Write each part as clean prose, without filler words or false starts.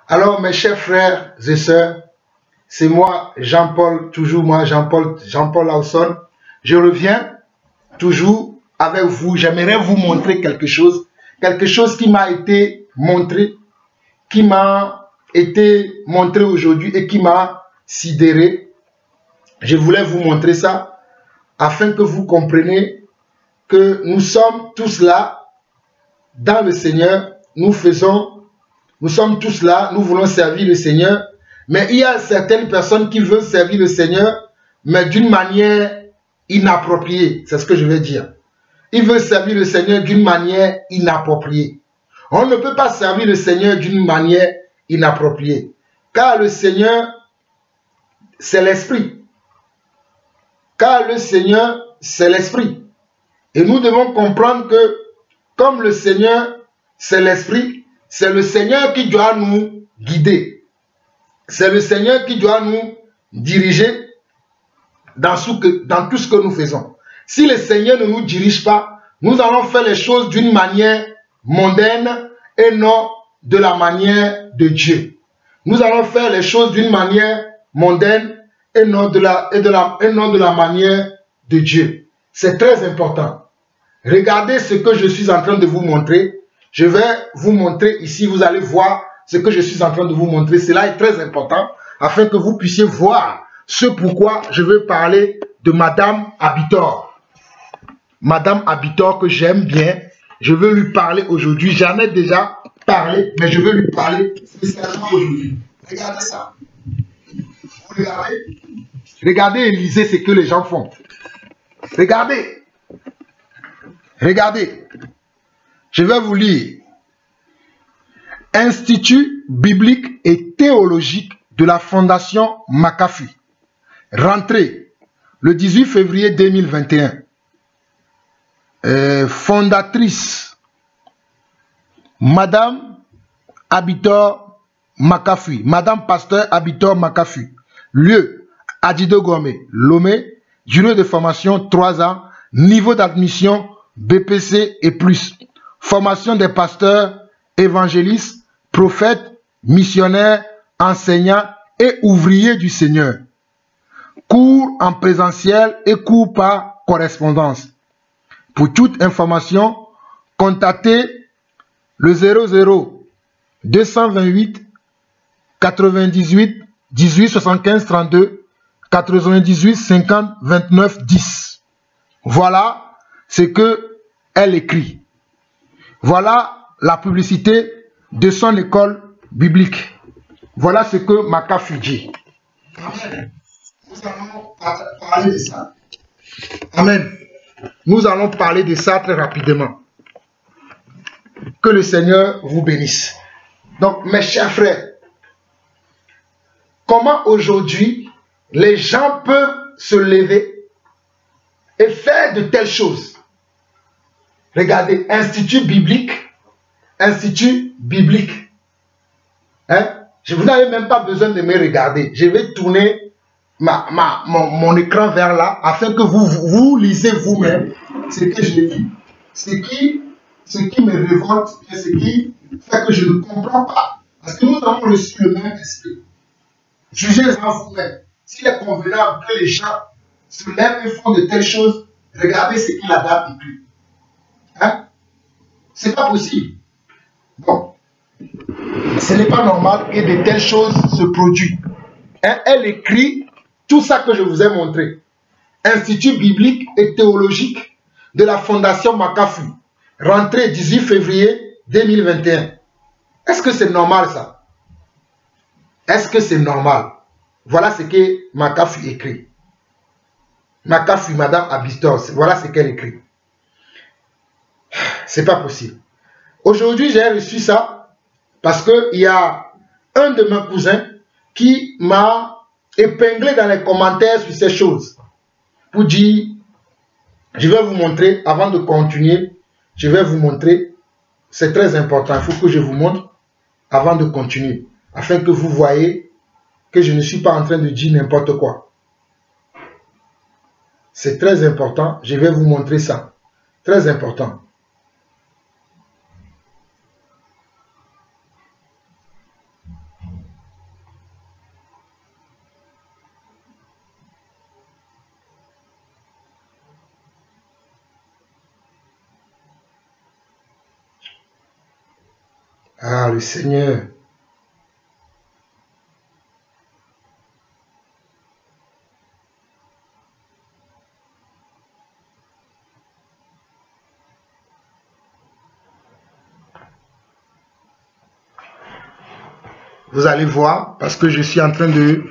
Alors, mes chers frères et sœurs, c'est moi, Jean-Paul, toujours moi, Jean-Paul Lawson. Je reviens toujours avec vous. J'aimerais vous montrer quelque chose qui m'a été montré, aujourd'hui et qui m'a sidéré. Je voulais vous montrer ça afin que vous compreniez que nous sommes tous là dans le Seigneur. Nous sommes tous là, nous voulons servir le Seigneur. Mais il y a certaines personnes qui veulent servir le Seigneur, mais d'une manière inappropriée. C'est ce que je veux dire. Ils veulent servir le Seigneur d'une manière inappropriée. On ne peut pas servir le Seigneur d'une manière inappropriée. Car le Seigneur, c'est l'Esprit. Car le Seigneur, c'est l'Esprit. Et nous devons comprendre que, comme le Seigneur, c'est l'Esprit, c'est le Seigneur qui doit nous guider. C'est le Seigneur qui doit nous diriger dans tout ce que nous faisons. Si le Seigneur ne nous dirige pas, nous allons faire les choses d'une manière mondaine et non de la manière de Dieu. Nous allons faire les choses d'une manière mondaine et non de la manière de Dieu. C'est très important. Regardez ce que je suis en train de vous montrer. Je vais vous montrer ici, vous allez voir ce que je suis en train de vous montrer. Cela est très important afin que vous puissiez voir ce pourquoi je veux parler de Madame Abitor. Madame Abitor que j'aime bien. Je veux lui parler aujourd'hui. J'en ai déjà parlé, mais je veux lui parler spécialement aujourd'hui. Regardez ça. Vous regardez? Regardez et lisez ce que les gens font. Regardez. Regardez. Je vais vous lire. Institut biblique et théologique de la Fondation McAfee. Rentrée le 18 février 2021. Fondatrice Madame Abitor McAfee. Madame Pasteur Abitor McAfee. Lieu Adjido Gomé, Lomé. Durée de formation 3 ans. Niveau d'admission BPC et plus. Formation des pasteurs, évangélistes, prophètes, missionnaires, enseignants et ouvriers du Seigneur. Cours en présentiel et cours par correspondance. Pour toute information, contactez le 00 228 98 18 75 32 98 50 29 10. Voilà ce que elle écrit. Voilà la publicité de son école biblique. Voilà ce que McAfee dit. Amen. Nous allons parler de ça. Amen. Nous allons parler de ça très rapidement. Que le Seigneur vous bénisse. Donc, mes chers frères, comment aujourd'hui les gens peuvent se lever et faire de telles choses? Regardez, Institut biblique. Institut biblique. Hein? Vous n'avez même pas besoin de me regarder. Je vais tourner mon écran vers là afin que vous lisez vous-même ce que j'ai vu. Ce qui me révolte, ce qui fait que je ne comprends pas. Parce que nous avons reçu le même esprit. Jugez-en vous-même. S'il est convenable que les gens se lèvent et font de telles choses, regardez ce qu'il a dans écrit. Hein? C'est pas possible. Bon. Ce n'est pas normal que de telles choses se produisent. Hein? Elle écrit tout ça que je vous ai montré. Institut biblique et théologique de la Fondation McAfee. Rentrée 18 février 2021. Est-ce que c'est normal ça? Est-ce que c'est normal? Voilà ce que McAfee écrit. McAfee, Madame Abitor, voilà ce qu'elle écrit. C'est pas possible. Aujourd'hui, j'ai reçu ça parce qu'il y a un de mes cousins qui m'a épinglé dans les commentaires sur ces choses. Pour dire, je vais vous montrer, avant de continuer, je vais vous montrer, c'est très important, il faut que je vous montre avant de continuer, afin que vous voyez que je ne suis pas en train de dire n'importe quoi. C'est très important, je vais vous montrer ça. Très important. Ah, le Seigneur. Vous allez voir, parce que je suis en train de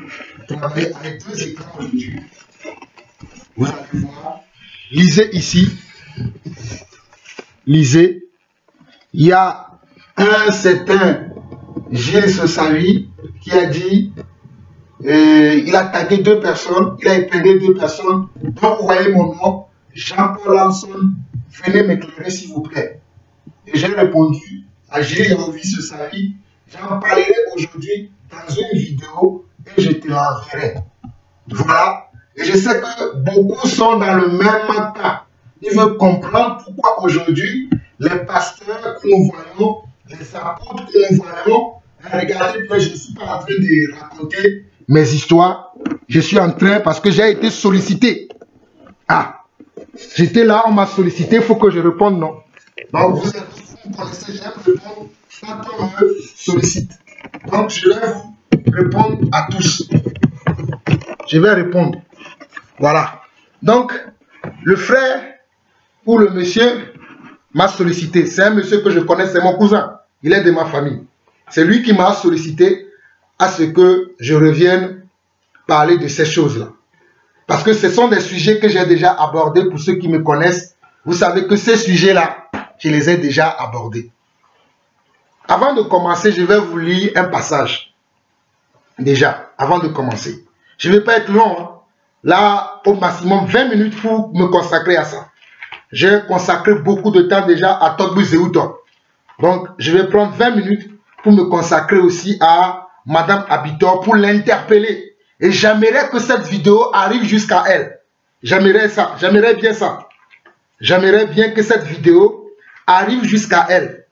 travailler avec deux écrans aujourd'hui. Vous allez voir. Lisez ici. Lisez. Il y a un certain Gilles Sossavi qui a dit, il a tagué deux personnes, il a épinglé deux personnes. Donc vous voyez mon nom, Jean-Paul Hanson, venez m'éclairer s'il vous plaît. Et j'ai répondu à Gilles Sossavi, j'en parlerai aujourd'hui dans une vidéo et je te l'enverrai. Voilà. Et je sais que beaucoup sont dans le même cas. Ils veulent comprendre pourquoi aujourd'hui, les pasteurs que nous voyons, les apôtres que nous voyons, regardez, je ne suis pas en train de raconter mes histoires. Je suis en train, parce que j'ai été sollicité. Ah, j'étais là, on m'a sollicité, il faut que je réponde non. Donc vous connaissez, j'aime répondre quand on me sollicite. Donc je vais vous répondre à tous. Je vais répondre. Voilà. Donc, le frère ou le monsieur m'a sollicité. C'est un monsieur que je connais, c'est mon cousin. Il est de ma famille. C'est lui qui m'a sollicité à ce que je revienne parler de ces choses-là. Parce que ce sont des sujets que j'ai déjà abordés. Pour ceux qui me connaissent, vous savez que ces sujets-là, je les ai déjà abordés. Avant de commencer, je vais vous lire un passage. Déjà, avant de commencer. Je ne vais pas être long, hein. Là, au maximum 20 minutes pour me consacrer à ça. J'ai consacré beaucoup de temps déjà à Togbu Zeuto. Donc, je vais prendre 20 minutes pour me consacrer aussi à Madame Abitor pour l'interpeller. Et j'aimerais que cette vidéo arrive jusqu'à elle. J'aimerais ça. J'aimerais bien ça. J'aimerais bien que cette vidéo arrive jusqu'à elle.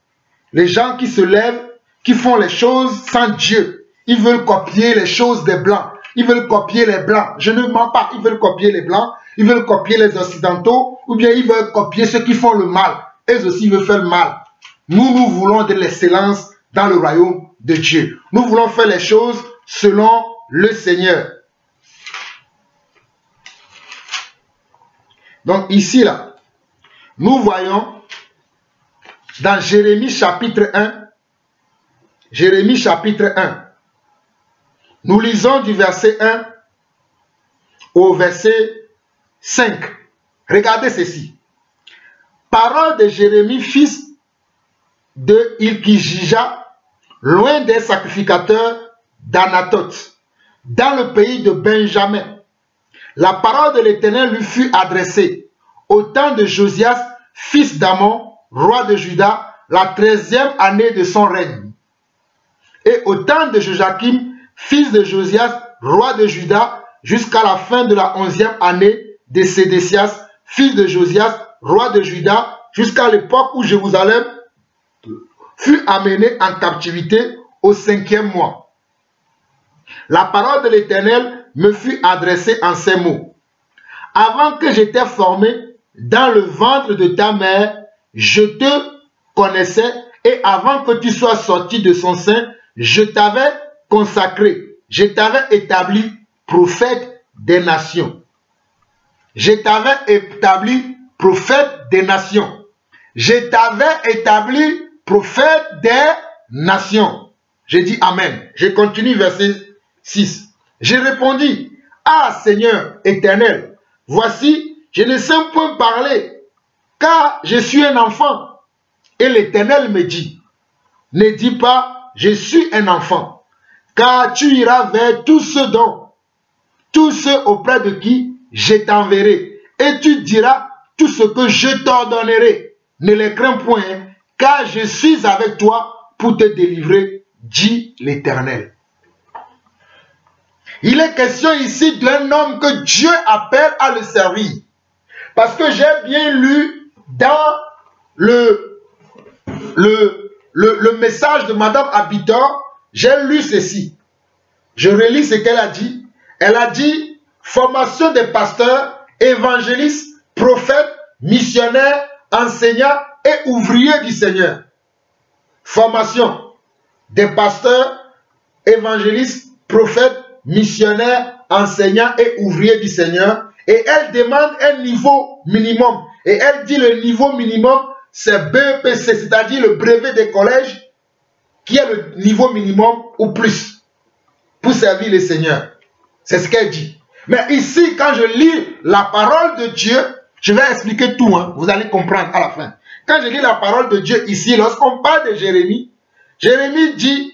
Les gens qui se lèvent, qui font les choses sans Dieu, ils veulent copier les choses des Blancs. Ils veulent copier les Blancs. Je ne mens pas. Ils veulent copier les Blancs. Ils veulent copier les Occidentaux. Ou bien ils veulent copier ceux qui font le mal. Eux aussi, ils veulent faire le mal. Nous voulons de l'excellence dans le royaume de Dieu. Nous voulons faire les choses selon le Seigneur. Donc ici, là, nous voyons dans Jérémie chapitre 1. Jérémie chapitre 1. Nous lisons du verset 1 au verset 5. Regardez ceci. Parole de Jérémie, fils de Ilkijija, loin des sacrificateurs d'Anatoth, dans le pays de Benjamin. La parole de l'Éternel lui fut adressée au temps de Josias, fils d'Amon, roi de Juda, la 13e année de son règne. Et au temps de Joachim, fils de Josias, roi de Juda, jusqu'à la fin de la 11e année de Sédécias, fils de Josias, roi de Juda, jusqu'à l'époque où Jérusalem fut amené en captivité au 5e mois. La parole de l'Éternel me fut adressée en ces mots. Avant que j'étais formé dans le ventre de ta mère, je te connaissais, et avant que tu sois sorti de son sein, je t'avais consacré, je t'avais établi prophète des nations. Je t'avais établi prophète des nations. Je t'avais établi prophète des nations. J'ai dit Amen. Je continue verset 6. J'ai répondu, ah Seigneur éternel, voici, je ne sais point parler, car je suis un enfant. Et l'Éternel me dit, ne dis pas, je suis un enfant, car tu iras vers tous ceux auprès de qui je t'enverrai, et tu diras tout ce que je t'ordonnerai. Ne les crains point, car je suis avec toi pour te délivrer, dit l'Éternel. Il est question ici d'un homme que Dieu appelle à le servir. Parce que j'ai bien lu dans le message de Madame Abitor, j'ai lu ceci. Je relis ce qu'elle a dit. Elle a dit, formation des pasteurs, évangélistes, prophètes, missionnaires, enseignants et ouvriers du Seigneur. Formation. des pasteurs, évangélistes, prophètes, missionnaires, enseignants et ouvriers du Seigneur. Et elle demande un niveau minimum. Et elle dit le niveau minimum, c'est BEPC, c'est-à-dire le brevet des collèges, qui est le niveau minimum ou plus pour servir le Seigneur. C'est ce qu'elle dit. Mais ici, quand je lis la parole de Dieu, je vais expliquer tout, hein, vous allez comprendre à la fin. Quand je lis la parole de Dieu ici, lorsqu'on parle de Jérémie, Jérémie dit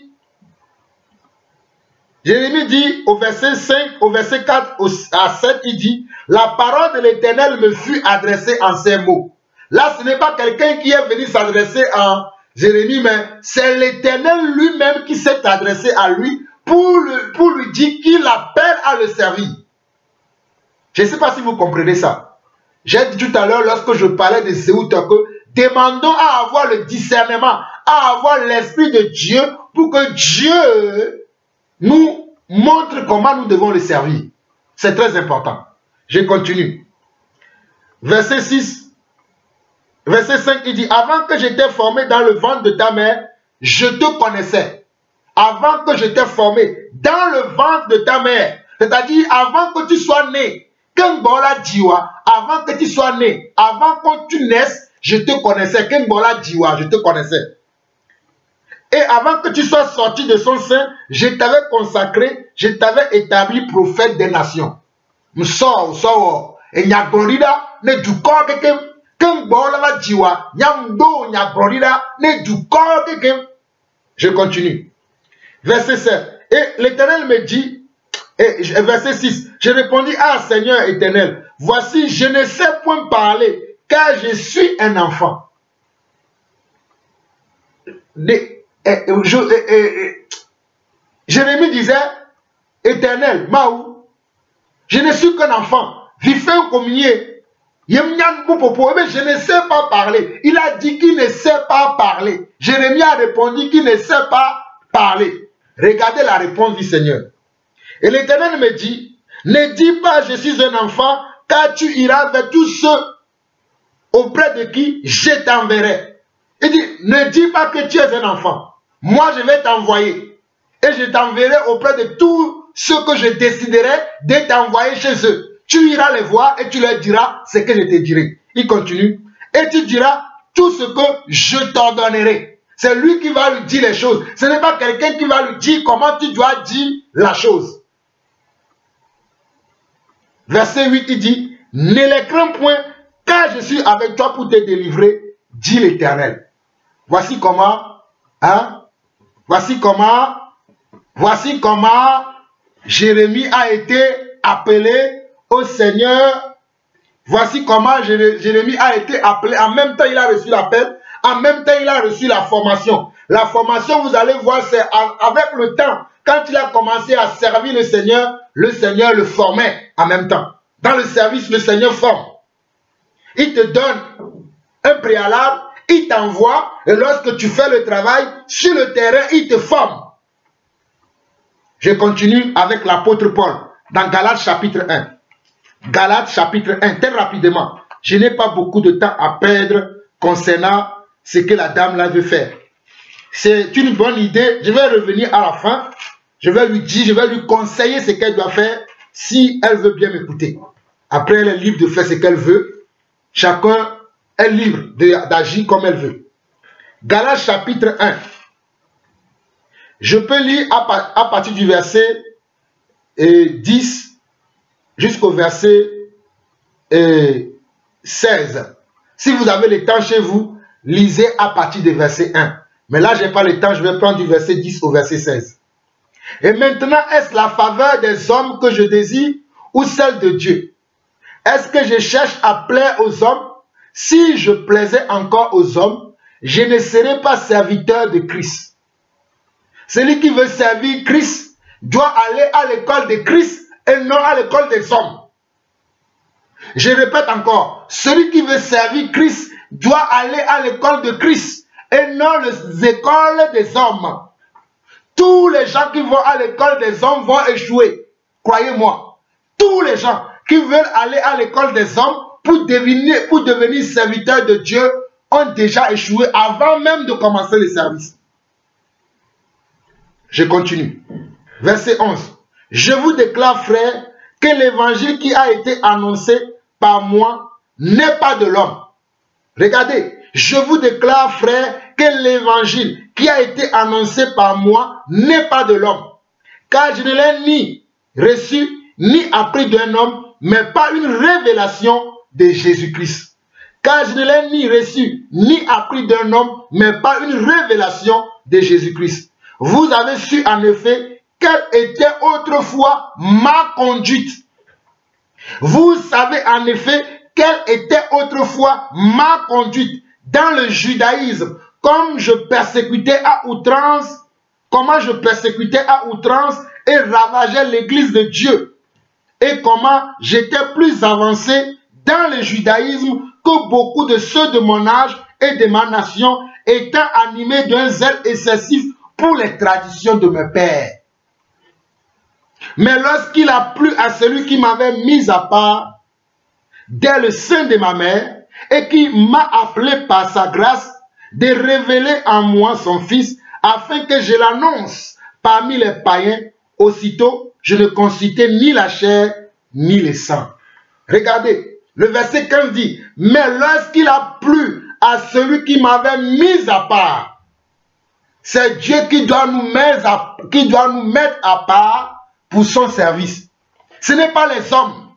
au verset 5, au verset 4 à 7, il dit, la parole de l'Éternel me fut adressée en ces mots. Là, ce n'est pas quelqu'un qui est venu s'adresser à Jérémie, mais c'est l'Éternel lui-même qui s'est adressé à lui pour lui dire qu'il appelle à le servir. Je ne sais pas si vous comprenez ça. J'ai dit tout à l'heure, lorsque je parlais de Zéout, que demandons à avoir le discernement, à avoir l'Esprit de Dieu, pour que Dieu nous montre comment nous devons le servir. C'est très important. Je continue. Verset 6. Verset 5, il dit, avant que j'étais formé dans le ventre de ta mère, je te connaissais. Avant que j'étais formé dans le ventre de ta mère, c'est-à-dire avant que tu sois né, avant que tu sois né, avant que tu naisses, je te connaissais. Je te connaissais. Et avant que tu sois sorti de son sein, je t'avais consacré, je t'avais établi prophète des nations. Je continue. Verset 7. Et l'Éternel me dit, verset 6, je répondis, ah Seigneur éternel, voici, je ne sais point parler, car je suis un enfant. Jérémie disait, éternel, Maou, je ne suis qu'un enfant, vivant comme je ne sais pas parler. Il a dit qu'il ne sait pas parler. Jérémie a répondu qu'il ne sait pas parler. Regardez la réponse du Seigneur. Et l'Éternel me dit, ne dis pas je suis un enfant, car tu iras vers tous ceux auprès de qui je t'enverrai. Il dit, ne dis pas que tu es un enfant. Moi, je vais t'envoyer. Et je t'enverrai auprès de tous ceux que je déciderai de t'envoyer chez eux. Tu iras les voir et tu leur diras ce que je te dirai. Il continue. Et tu diras tout ce que je t'ordonnerai. C'est lui qui va lui dire les choses. Ce n'est pas quelqu'un qui va lui dire comment tu dois dire la chose. Verset 8, il dit, ne les crains point, car je suis avec toi pour te délivrer, dit l'Éternel. Voici comment, hein, voici comment Jérémie a été appelé au Seigneur. Voici comment Jérémie a été appelé. En même temps, il a reçu l'appel. En même temps, il a reçu la formation. La formation, vous allez voir, c'est avec le temps. Quand il a commencé à servir le Seigneur le formait en même temps. Dans le service, le Seigneur forme. Il te donne un préalable, il t'envoie, et lorsque tu fais le travail, sur le terrain, il te forme. Je continue avec l'apôtre Paul, dans Galates chapitre 1. Galates chapitre 1, très rapidement. Je n'ai pas beaucoup de temps à perdre concernant ce que la dame là veut faire. C'est une bonne idée. Je vais revenir à la fin. Je vais lui dire, je vais lui conseiller ce qu'elle doit faire si elle veut bien m'écouter. Après, elle est libre de faire ce qu'elle veut. Chacun est libre d'agir comme elle veut. Galates chapitre 1. Je peux lire à partir du verset 10 jusqu'au verset 16. Si vous avez le temps chez vous, lisez à partir du verset 1. Mais là, je n'ai pas le temps, je vais prendre du verset 10 au verset 16. Et maintenant, est-ce la faveur des hommes que je désire ou celle de Dieu? Est-ce que je cherche à plaire aux hommes? Si je plaisais encore aux hommes, je ne serais pas serviteur de Christ. Celui qui veut servir Christ doit aller à l'école de Christ et non à l'école des hommes. Je répète encore, celui qui veut servir Christ doit aller à l'école de Christ et non les écoles des hommes. Tous les gens qui vont à l'école des hommes vont échouer. Croyez-moi. Tous les gens qui veulent aller à l'école des hommes pour devenir serviteurs de Dieu ont déjà échoué avant même de commencer le service. Je continue. Verset 11. Je vous déclare, frères, que l'évangile qui a été annoncé par moi n'est pas de l'homme. Regardez, je vous déclare, frères, que l'évangile qui a été annoncé par moi n'est pas de l'homme. Car je ne l'ai ni reçu, ni appris d'un homme, mais pas une révélation de Jésus-Christ. Car je ne l'ai ni reçu, ni appris d'un homme, mais pas une révélation de Jésus-Christ. Vous avez su en effet quelle était autrefois ma conduite. Vous savez en effet quelle était autrefois ma conduite dans le judaïsme, comme je persécutais à outrance, comment je persécutais à outrance et ravageais l'église de Dieu, et comment j'étais plus avancé dans le judaïsme que beaucoup de ceux de mon âge et de ma nation, étant animés d'un zèle excessif pour les traditions de mes pères. Mais lorsqu'il a plu à celui qui m'avait mis à part dès le sein de ma mère et qui m'a appelé par sa grâce de révéler en moi son Fils afin que je l'annonce parmi les païens, aussitôt je ne consultais ni la chair ni le sang. Regardez, le verset 15 dit, mais lorsqu'il a plu à celui qui m'avait mis à part, c'est Dieu qui doit nous mettre à part pour son service. Ce n'est pas les hommes.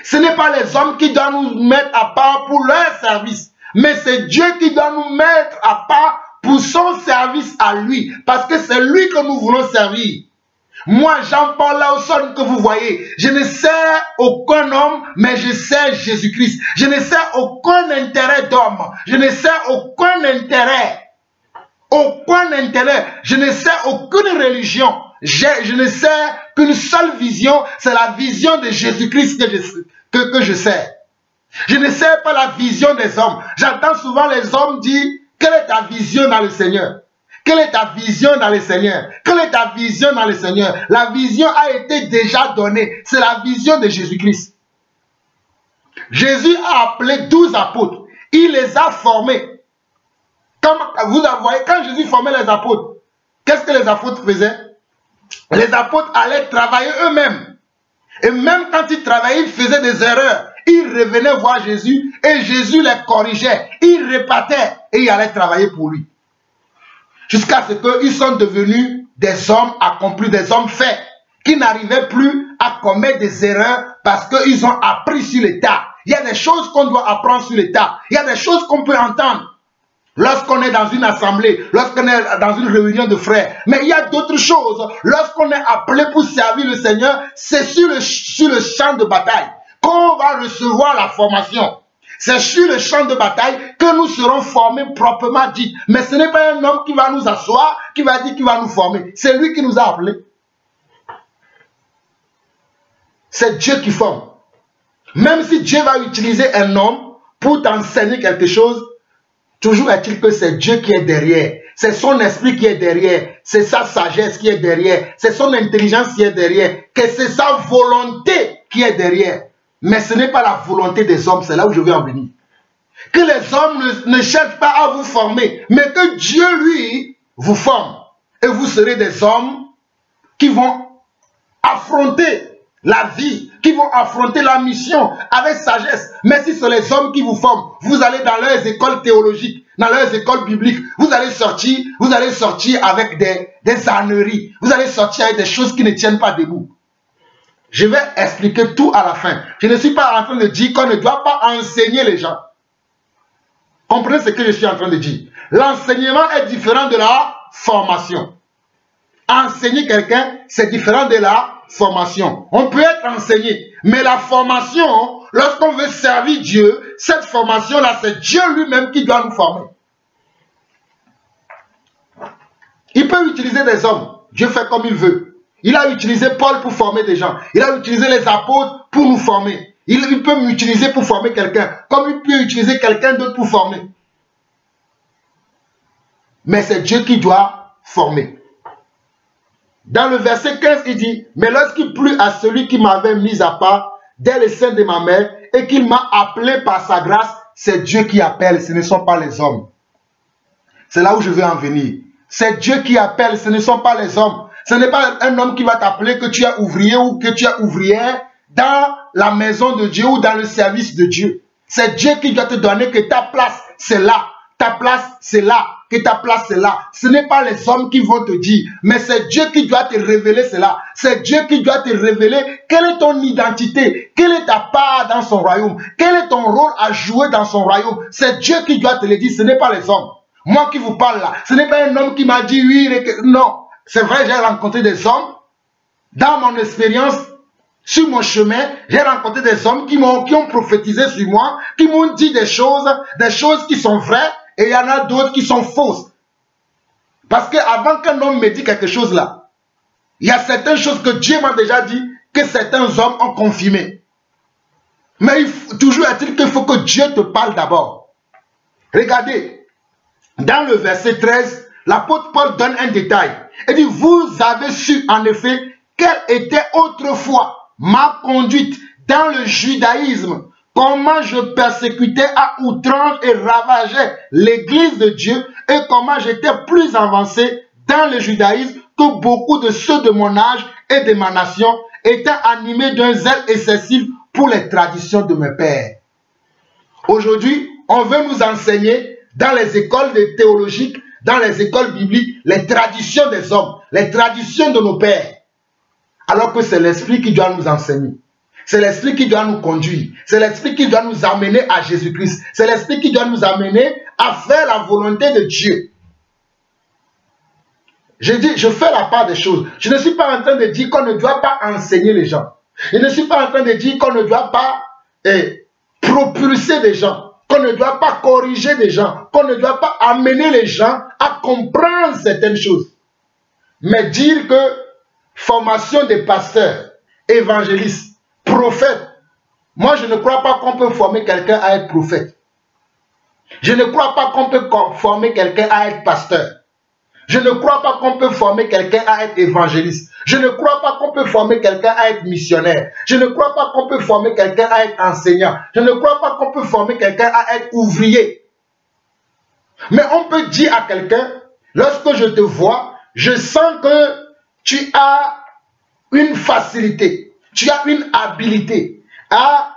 Ce n'est pas les hommes qui doivent nous mettre à part pour leur service. Mais c'est Dieu qui doit nous mettre à part pour son service à lui. Parce que c'est lui que nous voulons servir. Moi, Jean-Paul Lawson que vous voyez, je ne sers aucun homme, mais je sers Jésus-Christ. Je ne sers aucun intérêt d'homme. Je ne sers aucun intérêt. Aucun intérêt. Je ne sers aucune religion. Je ne sers qu'une seule vision, c'est la vision de Jésus-Christ que je sers. Je ne sers pas la vision des hommes. J'entends souvent les hommes dire, quelle est ta vision dans le Seigneur? Quelle est ta vision dans le Seigneur? Quelle est ta vision dans le Seigneur? La vision a été déjà donnée. C'est la vision de Jésus-Christ. Jésus a appelé 12 apôtres. Il les a formés. Comme vous voyez, quand Jésus formait les apôtres, qu'est-ce que les apôtres faisaient? Les apôtres allaient travailler eux-mêmes. Et même quand ils travaillaient, ils faisaient des erreurs. Ils revenaient voir Jésus et Jésus les corrigeait. Ils répartaient et ils allaient travailler pour lui. Jusqu'à ce qu'ils sont devenus des hommes accomplis, des hommes faits, qui n'arrivaient plus à commettre des erreurs parce qu'ils ont appris sur le tas. Il y a des choses qu'on doit apprendre sur le tas. Il y a des choses qu'on peut entendre lorsqu'on est dans une assemblée, lorsqu'on est dans une réunion de frères. Mais il y a d'autres choses. Lorsqu'on est appelé pour servir le Seigneur, c'est sur le champ de bataille qu'on va recevoir la formation. C'est sur le champ de bataille que nous serons formés proprement dit. Mais ce n'est pas un homme qui va nous asseoir, qui va dire qu'il va nous former. C'est lui qui nous a appelés. C'est Dieu qui forme. Même si Dieu va utiliser un homme pour t'enseigner quelque chose, toujours est-il que c'est Dieu qui est derrière. C'est son esprit qui est derrière. C'est sa sagesse qui est derrière. C'est son intelligence qui est derrière. Que c'est sa volonté qui est derrière. Mais ce n'est pas la volonté des hommes. C'est là où je veux en venir. Que les hommes ne cherchent pas à vous former. Mais que Dieu, lui, vous forme. Et vous serez des hommes qui vont affronter la vie, qui vont affronter la mission avec sagesse. Mais si c'est les hommes qui vous forment, vous allez dans leurs écoles théologiques, dans leurs écoles bibliques, vous allez sortir avec des âneries, vous allez sortir avec des choses qui ne tiennent pas debout. Je vais expliquer tout à la fin. Je ne suis pas en train de dire qu'on ne doit pas enseigner les gens. Comprenez ce que je suis en train de dire. L'enseignement est différent de la formation. Enseigner quelqu'un, c'est différent de la formation. On peut être enseigné, mais la formation, lorsqu'on veut servir Dieu, cette formation-là, c'est Dieu lui-même qui doit nous former. Il peut utiliser des hommes. Dieu fait comme il veut. Il a utilisé Paul pour former des gens. Il a utilisé les apôtres pour nous former. Il peut m'utiliser pour former quelqu'un, comme il peut utiliser quelqu'un d'autre pour former. Mais c'est Dieu qui doit former. Dans le verset 15, il dit, « Mais lorsqu'il plut à celui qui m'avait mis à part dès le sein de ma mère et qu'il m'a appelé par sa grâce, c'est Dieu qui appelle, ce ne sont pas les hommes. » C'est là où je veux en venir. C'est Dieu qui appelle, ce ne sont pas les hommes. Ce n'est pas un homme qui va t'appeler que tu es ouvrier ou que tu es ouvrière dans la maison de Dieu ou dans le service de Dieu. C'est Dieu qui doit te donner que ta place, c'est là. Ta place, c'est là. Que ta place, c'est là. Ce n'est pas les hommes qui vont te dire, mais c'est Dieu qui doit te révéler cela. C'est Dieu qui doit te révéler quelle est ton identité, quelle est ta part dans son royaume, quel est ton rôle à jouer dans son royaume. C'est Dieu qui doit te le dire, ce n'est pas les hommes. Moi qui vous parle là, ce n'est pas un homme qui m'a dit oui, non. C'est vrai, j'ai rencontré des hommes. Dans mon expérience, sur mon chemin, j'ai rencontré des hommes qui ont prophétisé sur moi, qui m'ont dit des choses qui sont vraies, et il y en a d'autres qui sont fausses. Parce qu'avant qu'un homme me dise quelque chose là, il y a certaines choses que Dieu m'a déjà dit, que certains hommes ont confirmé. Mais toujours est-il qu'il faut que Dieu te parle d'abord. Regardez, dans le verset 13, l'apôtre Paul donne un détail. Il dit, vous avez su en effet quelle était autrefois ma conduite dans le judaïsme, comment je persécutais à outrance et ravageais l'église de Dieu et comment j'étais plus avancé dans le judaïsme que beaucoup de ceux de mon âge et de ma nation, étant animés d'un zèle excessif pour les traditions de mes pères. Aujourd'hui, on veut nous enseigner dans les écoles théologiques, dans les écoles bibliques, les traditions des hommes, les traditions de nos pères. Alors que c'est l'Esprit qui doit nous enseigner. C'est l'Esprit qui doit nous conduire. C'est l'Esprit qui doit nous amener à Jésus-Christ. C'est l'Esprit qui doit nous amener à faire la volonté de Dieu. Je dis, je fais la part des choses. Je ne suis pas en train de dire qu'on ne doit pas enseigner les gens. Je ne suis pas en train de dire qu'on ne doit pas propulser des gens, qu'on ne doit pas corriger des gens, qu'on ne doit pas amener les gens à comprendre certaines choses. Mais dire que formation des pasteurs, évangélistes, prophètes, moi je ne crois pas qu'on peut former quelqu'un à être prophète. Je ne crois pas qu'on peut former quelqu'un à être pasteur. Je ne crois pas qu'on peut former quelqu'un à être évangéliste. Je ne crois pas qu'on peut former quelqu'un à être missionnaire. Je ne crois pas qu'on peut former quelqu'un à être enseignant. Je ne crois pas qu'on peut former quelqu'un à être ouvrier. Mais on peut dire à quelqu'un, lorsque je te vois, je sens que tu as une facilité, tu as une habilité à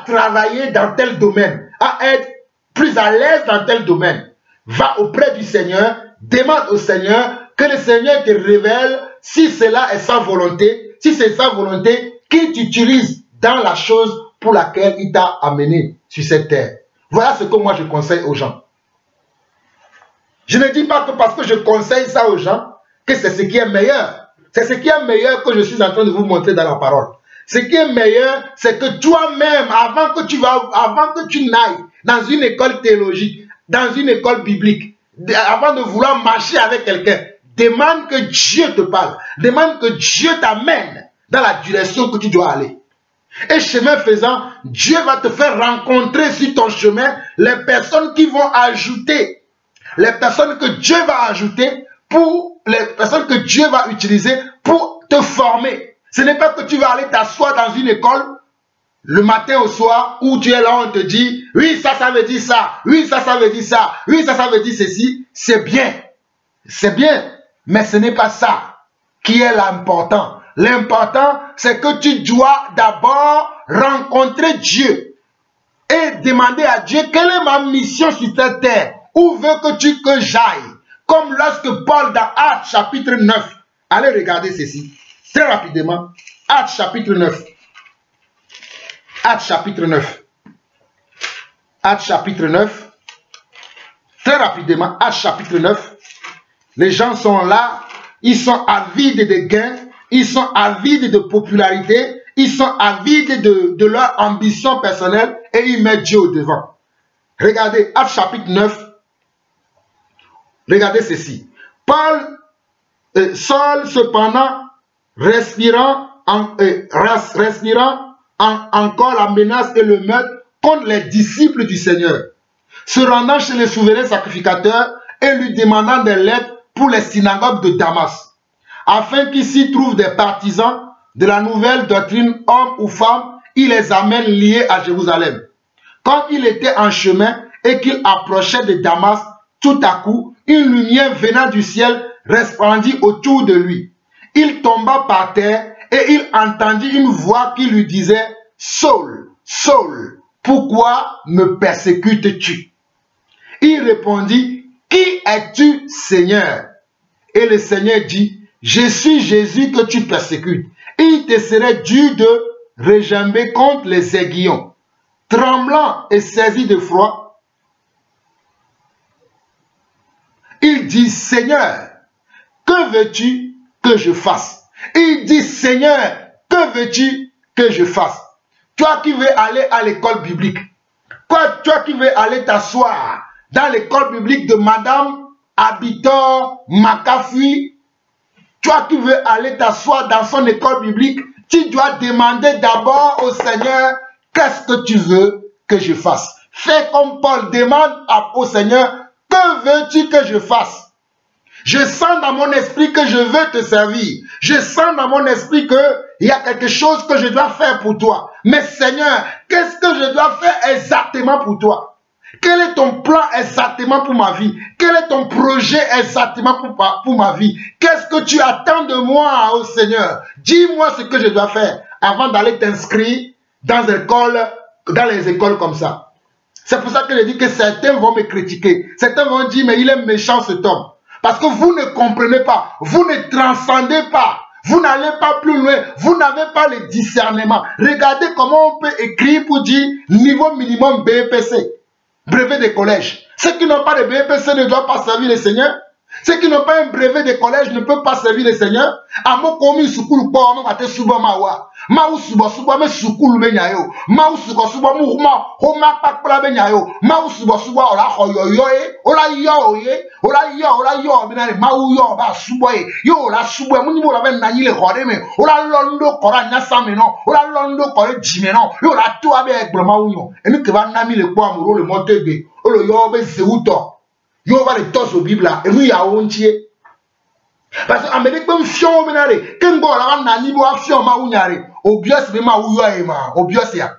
travailler dans tel domaine, à être plus à l'aise dans tel domaine. Va auprès du Seigneur, demande au Seigneur que le Seigneur te révèle si cela est sa volonté, si c'est sa volonté, qu'il t'utilise dans la chose pour laquelle il t'a amené sur cette terre. Voilà ce que moi je conseille aux gens. Je ne dis pas que parce que je conseille ça aux gens, que c'est ce qui est meilleur. C'est ce qui est meilleur que je suis en train de vous montrer dans la parole. Ce qui est meilleur, c'est que toi-même, avant que tu n'ailles dans une école théologique, dans une école biblique, avant de vouloir marcher avec quelqu'un, demande que Dieu te parle. Demande que Dieu t'amène dans la direction que tu dois aller. Et chemin faisant, Dieu va te faire rencontrer sur ton chemin les personnes qui vont ajouter, les personnes que Dieu va ajouter, pour les personnes que Dieu va utiliser pour te former. Ce n'est pas que tu vas aller t'asseoir dans une école le matin au soir où tu es là, on te dit, oui, ça veut dire ça, oui, ça veut dire ça, oui, ça veut dire ceci. C'est bien, mais ce n'est pas ça qui est l'important. L'important, c'est que tu dois d'abord rencontrer Dieu et demander à Dieu quelle est ma mission sur cette terre. Où veux-tu que j'aille? Comme lorsque Paul dans Actes chapitre 9, allez regarder ceci, très rapidement, Actes chapitre 9. Actes chapitre 9. Actes chapitre 9. Très rapidement, Actes chapitre 9. Les gens sont là, ils sont avides de gains, ils sont avides de popularité, ils sont avides de leur ambition personnelle et ils mettent Dieu au devant. Regardez, Actes chapitre 9. Regardez ceci. Paul, Saul cependant, respirant encore la menace et le meurtre contre les disciples du Seigneur, se rendant chez le souverain sacrificateur et lui demandant des lettres pour les synagogues de Damas, afin qu'il s'y trouve des partisans de la nouvelle doctrine, hommes ou femmes, il les amène liés à Jérusalem. Quand il était en chemin et qu'il approchait de Damas, tout à coup, une lumière venant du ciel resplendit autour de lui. Il tomba par terre et il entendit une voix qui lui disait, « Saul, Saul, pourquoi me persécutes-tu » Il répondit, « Qui es-tu, Seigneur » Et le Seigneur dit, « Je suis Jésus que tu persécutes. Il te serait dû de regimber contre les aiguillons. » Tremblant et saisi de froid, il dit, « Seigneur, que veux-tu que je fasse ?» Il dit, « Seigneur, que veux-tu que je fasse ?» Toi qui veux aller à l'école biblique, toi qui veux aller t'asseoir dans l'école biblique de Madame Abitor Makafui, toi qui veux aller t'asseoir dans son école biblique, tu dois demander d'abord au Seigneur, qu'est-ce que tu veux que je fasse? Fais comme Paul demande au Seigneur, que veux-tu que je fasse? Je sens dans mon esprit que je veux te servir. Je sens dans mon esprit qu'il y a quelque chose que je dois faire pour toi. Mais Seigneur, qu'est-ce que je dois faire exactement pour toi? Quel est ton plan exactement pour ma vie? Quel est ton projet exactement pour ma vie? Qu'est-ce que tu attends de moi, oh Seigneur? Dis-moi ce que je dois faire avant d'aller t'inscrire dans les écoles comme ça. C'est pour ça que je dis que certains vont me critiquer. Certains vont dire, mais il est méchant cet homme. Parce que vous ne comprenez pas, vous ne transcendez pas, vous n'allez pas plus loin, vous n'avez pas le discernement. Regardez comment on peut écrire pour dire niveau minimum BEPC, brevet de collège. Ceux qui n'ont pas de BEPC ne doivent pas servir le Seigneur. Ceux qui n'ont pas un brevet de collège ne peuvent pas servir le Seigneur. Amo komi sukulu po amo kate suba mawa. Ma suba me sukulu benyayo. Ma suba mu ma homa pakpla benyayo. Ma suba ola hoyoyo e. Ola yo binare ma yo ba suba e. Yo ola suba mu ni mo la ben na yile hore me. Ola londo kora nyasa me no. Ola londo kore jime no. Yo ola to abe egbloma unyo. Eni ke ba nami le po amuro le motebe. Olo yo be zeuto. Yo va le tos au Bible et nous y a hontier. Parce que Amérique même fion benare, kengo la nani bo fion ma unyare, obios be ma uyo e ma, obios ya.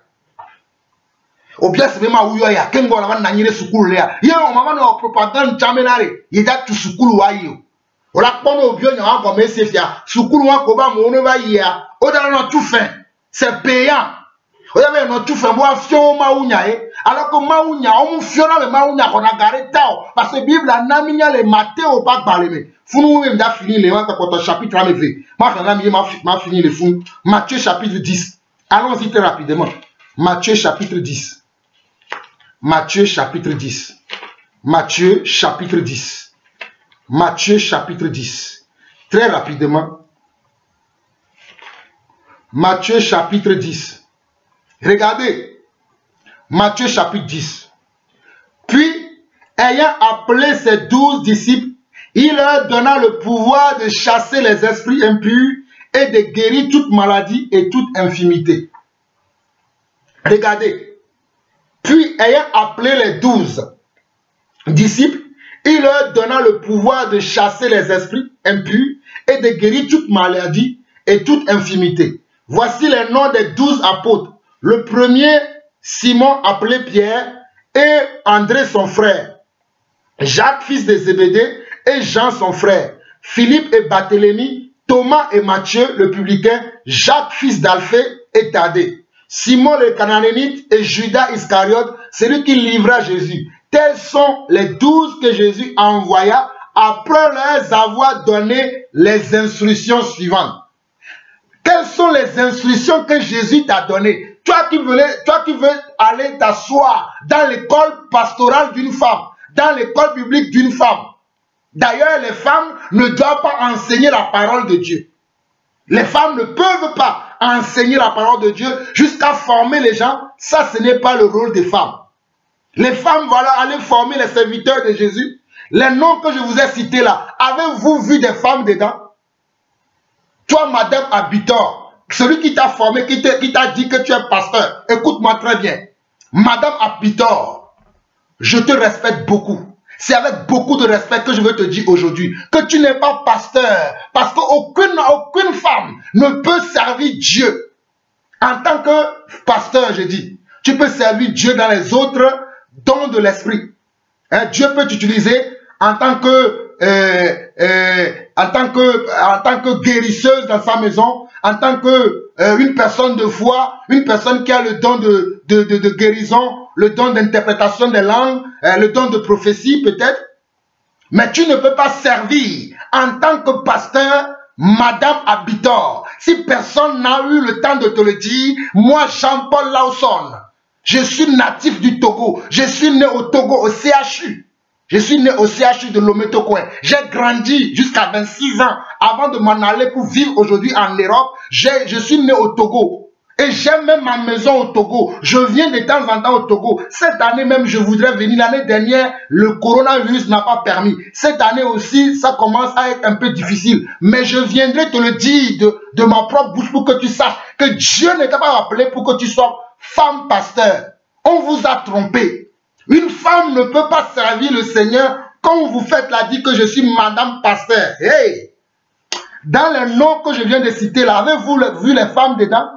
Obios be ma uyo ya, kengo la nani le sukulu ya. Ye o mama no propagande chamenare, ye da tu sukulu wa yo. Ola pono obio nya ko me sefia, sukulu wa ko ba mo no ba ya. O da no tout fin. C'est payant. Vous avez notre tout fait moi fion maounya eh alors que maounya on fiona le maounya qu'on a garé tao parce que Bible a naminya le Matthieu pas parler funu même da fini le quand chapitre 1 moi quand m'a fini le fou Matthieu chapitre 10 allons-y très rapidement Matthieu chapitre 10 Matthieu chapitre 10 Matthieu chapitre 10 Matthieu chapitre 10 très rapidement Matthieu chapitre 10. Regardez, Matthieu chapitre 10. Puis, ayant appelé ses 12 disciples, il leur donna le pouvoir de chasser les esprits impurs et de guérir toute maladie et toute infirmité. Regardez, puis ayant appelé les 12 disciples, il leur donna le pouvoir de chasser les esprits impurs et de guérir toute maladie et toute infirmité. Voici les noms des 12 apôtres. Le premier, Simon appelé Pierre, et André son frère, Jacques fils de Zébédée et Jean son frère, Philippe et Barthélemy, Thomas et Matthieu le publicain, Jacques fils d'Alphée et Thaddée, Simon le Cananénite et Judas Iscariote, celui qui livra Jésus. Tels sont les 12 que Jésus envoya après leur avoir donné les instructions suivantes. Quelles sont les instructions que Jésus t'a données? Toi qui veux aller t'asseoir dans l'école pastorale d'une femme, dans l'école biblique d'une femme. D'ailleurs, les femmes ne doivent pas enseigner la parole de Dieu. Les femmes ne peuvent pas enseigner la parole de Dieu jusqu'à former les gens. Ça, ce n'est pas le rôle des femmes. Les femmes, voilà, aller former les serviteurs de Jésus. Les noms que je vous ai cités là, avez-vous vu des femmes dedans? Toi, Madame Abitor, celui qui t'a formé, qui t'a dit que tu es pasteur, écoute-moi très bien. Madame Abitor, je te respecte beaucoup. C'est avec beaucoup de respect que je veux te dire aujourd'hui que tu n'es pas pasteur. Parce qu'aucune femme ne peut servir Dieu. En tant que pasteur, je dis, tu peux servir Dieu dans les autres dons de l'esprit. Dieu peut t'utiliser en tant que guérisseuse dans sa maison, en tant que une personne de foi, une personne qui a le don de guérison, le don d'interprétation des langues, le don de prophétie peut-être. Mais tu ne peux pas servir en tant que pasteur, Madame Abitor. Si personne n'a eu le temps de te le dire, moi Jean-Paul Lawson, je suis natif du Togo. Je suis né au Togo, au CHU. Je suis né au CHU de Lomé-Tokoué. J'ai grandi jusqu'à 26 ans avant de m'en aller pour vivre aujourd'hui en Europe. Je suis né au Togo. Et j'ai même ma maison au Togo. Je viens de temps en temps au Togo. Cette année même, je voudrais venir. L'année dernière, le coronavirus n'a pas permis. Cette année aussi, ça commence à être un peu difficile. Mais je viendrai te le dire de ma propre bouche pour que tu saches que Dieu ne t'a pas appelé pour que tu sois femme pasteur. On vous a trompé. Une femme ne peut pas servir le Seigneur quand vous faites la dit que je suis Madame Pasteur. Hey! Dans les noms que je viens de citer là, avez-vous vu les femmes dedans?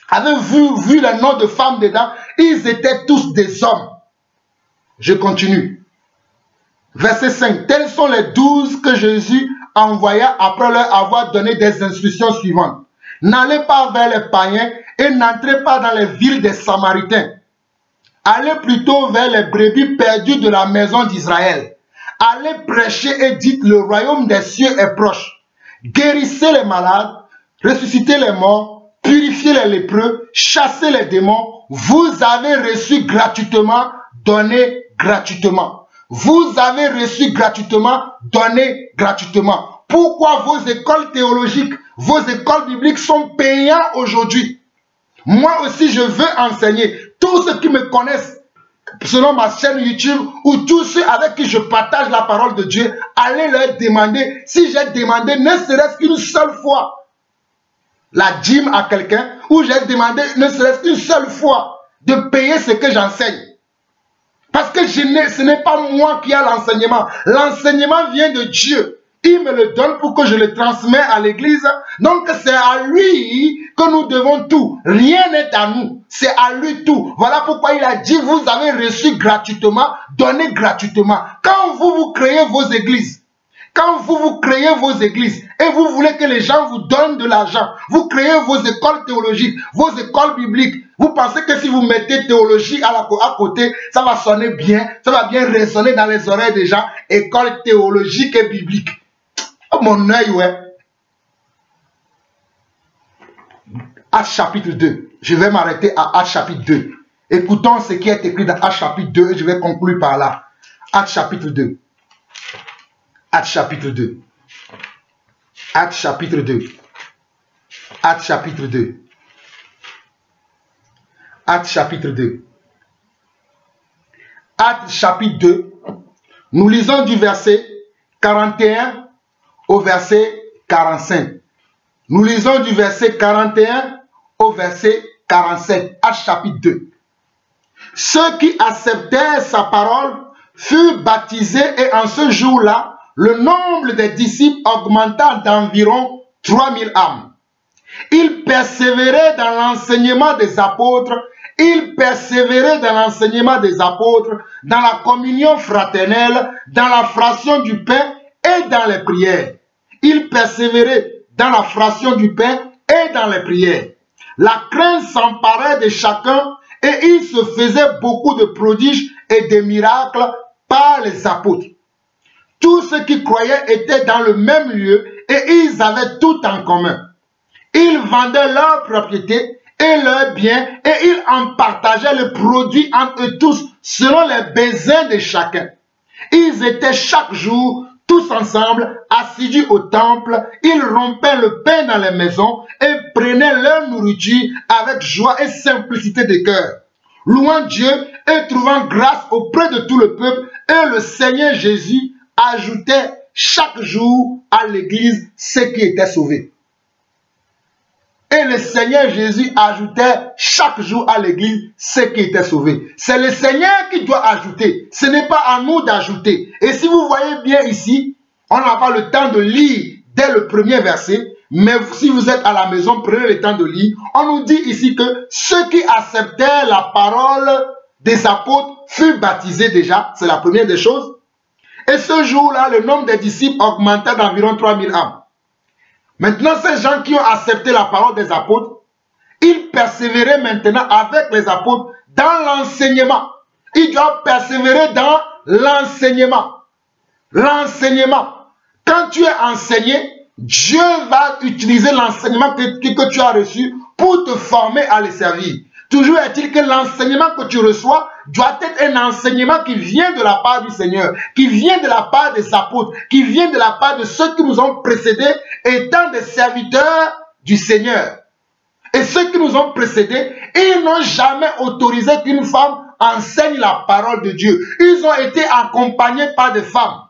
Avez-vous vu les noms de femmes dedans? Ils étaient tous des hommes. Je continue. Verset 5. Tels sont les 12 que Jésus envoya après leur avoir donné des instructions suivantes. N'allez pas vers les païens et n'entrez pas dans les villes des Samaritains. Allez plutôt vers les brebis perdues de la maison d'Israël. Allez prêcher et dites le royaume des cieux est proche. Guérissez les malades, ressuscitez les morts, purifiez les lépreux, chassez les démons. Vous avez reçu gratuitement, donnez gratuitement. Vous avez reçu gratuitement, donnez gratuitement. Pourquoi vos écoles théologiques, vos écoles bibliques sont payantes aujourd'hui? Moi aussi, je veux enseigner. Tous ceux qui me connaissent, selon ma chaîne YouTube, ou tous ceux avec qui je partage la parole de Dieu, allez leur demander, si j'ai demandé ne serait-ce qu'une seule fois, la dîme à quelqu'un, ou j'ai demandé ne serait-ce qu'une seule fois de payer ce que j'enseigne. Parce que ce n'est pas moi qui ai l'enseignement. L'enseignement vient de Dieu. Il me le donne pour que je le transmets à l'église. Donc c'est à lui que nous devons tout. Rien n'est à nous. C'est à lui tout. Voilà pourquoi il a dit, vous avez reçu gratuitement, donnez gratuitement. Quand vous créez vos églises, et vous voulez que les gens vous donnent de l'argent, vous créez vos écoles théologiques, vos écoles bibliques, vous pensez que si vous mettez théologie à côté, ça va sonner bien, ça va bien résonner dans les oreilles des gens, école théologique et biblique. Oh mon œil, ouais. Actes chapitre 2. Je vais m'arrêter à Actes chapitre 2. Écoutons ce qui est écrit dans Actes chapitre 2 et je vais conclure par là. Actes chapitre 2. Actes chapitre 2. Actes chapitre 2. Actes chapitre 2. Actes chapitre 2. Actes chapitre 2. Nous lisons du verset 41 au verset 45. Nous lisons du verset 41 au verset 47. Actes chapitre 2. Ceux qui acceptèrent sa parole furent baptisés et en ce jour-là, le nombre des disciples augmenta d'environ 3000 âmes. Ils persévéraient dans l'enseignement des apôtres. Dans la communion fraternelle, dans la fraction du pain et dans les prières. Ils persévéraient dans la fraction du pain et dans les prières. La crainte s'emparait de chacun et il se faisait beaucoup de prodiges et de miracles par les apôtres. Tous ceux qui croyaient étaient dans le même lieu et ils avaient tout en commun. Ils vendaient leurs propriétés et leurs biens et ils en partageaient le produit entre eux tous selon les besoins de chacun. Ils étaient chaque jour tous ensemble assidus au temple. Ils rompaient le pain dans les maisons et prenaient leur nourriture avec joie et simplicité de cœur, louant Dieu et trouvant grâce auprès de tout le peuple. Et le Seigneur Jésus ajoutait chaque jour à l'église ceux qui étaient sauvés. Et le Seigneur Jésus ajoutait chaque jour à l'église ceux qui étaient sauvés. C'est le Seigneur qui doit ajouter. Ce n'est pas à nous d'ajouter. Et si vous voyez bien ici, on n'a pas le temps de lire dès le premier verset. Mais si vous êtes à la maison, prenez le temps de lire. On nous dit ici que ceux qui acceptèrent la parole des apôtres furent baptisés déjà. C'est la première des choses. Et ce jour-là, le nombre des disciples augmentait d'environ 3000 âmes. Maintenant, ces gens qui ont accepté la parole des apôtres, ils persévéraient maintenant avec les apôtres dans l'enseignement. Ils doivent persévérer dans l'enseignement. L'enseignement. Quand tu es enseigné, Dieu va utiliser l'enseignement que tu as reçu pour te former à le servir. Toujours est-il que l'enseignement que tu reçois doit être un enseignement qui vient de la part du Seigneur, qui vient de la part des apôtres, qui vient de la part de ceux qui nous ont précédés étant des serviteurs du Seigneur. Et ceux qui nous ont précédés, ils n'ont jamais autorisé qu'une femme enseigne la parole de Dieu. Ils ont été accompagnés par des femmes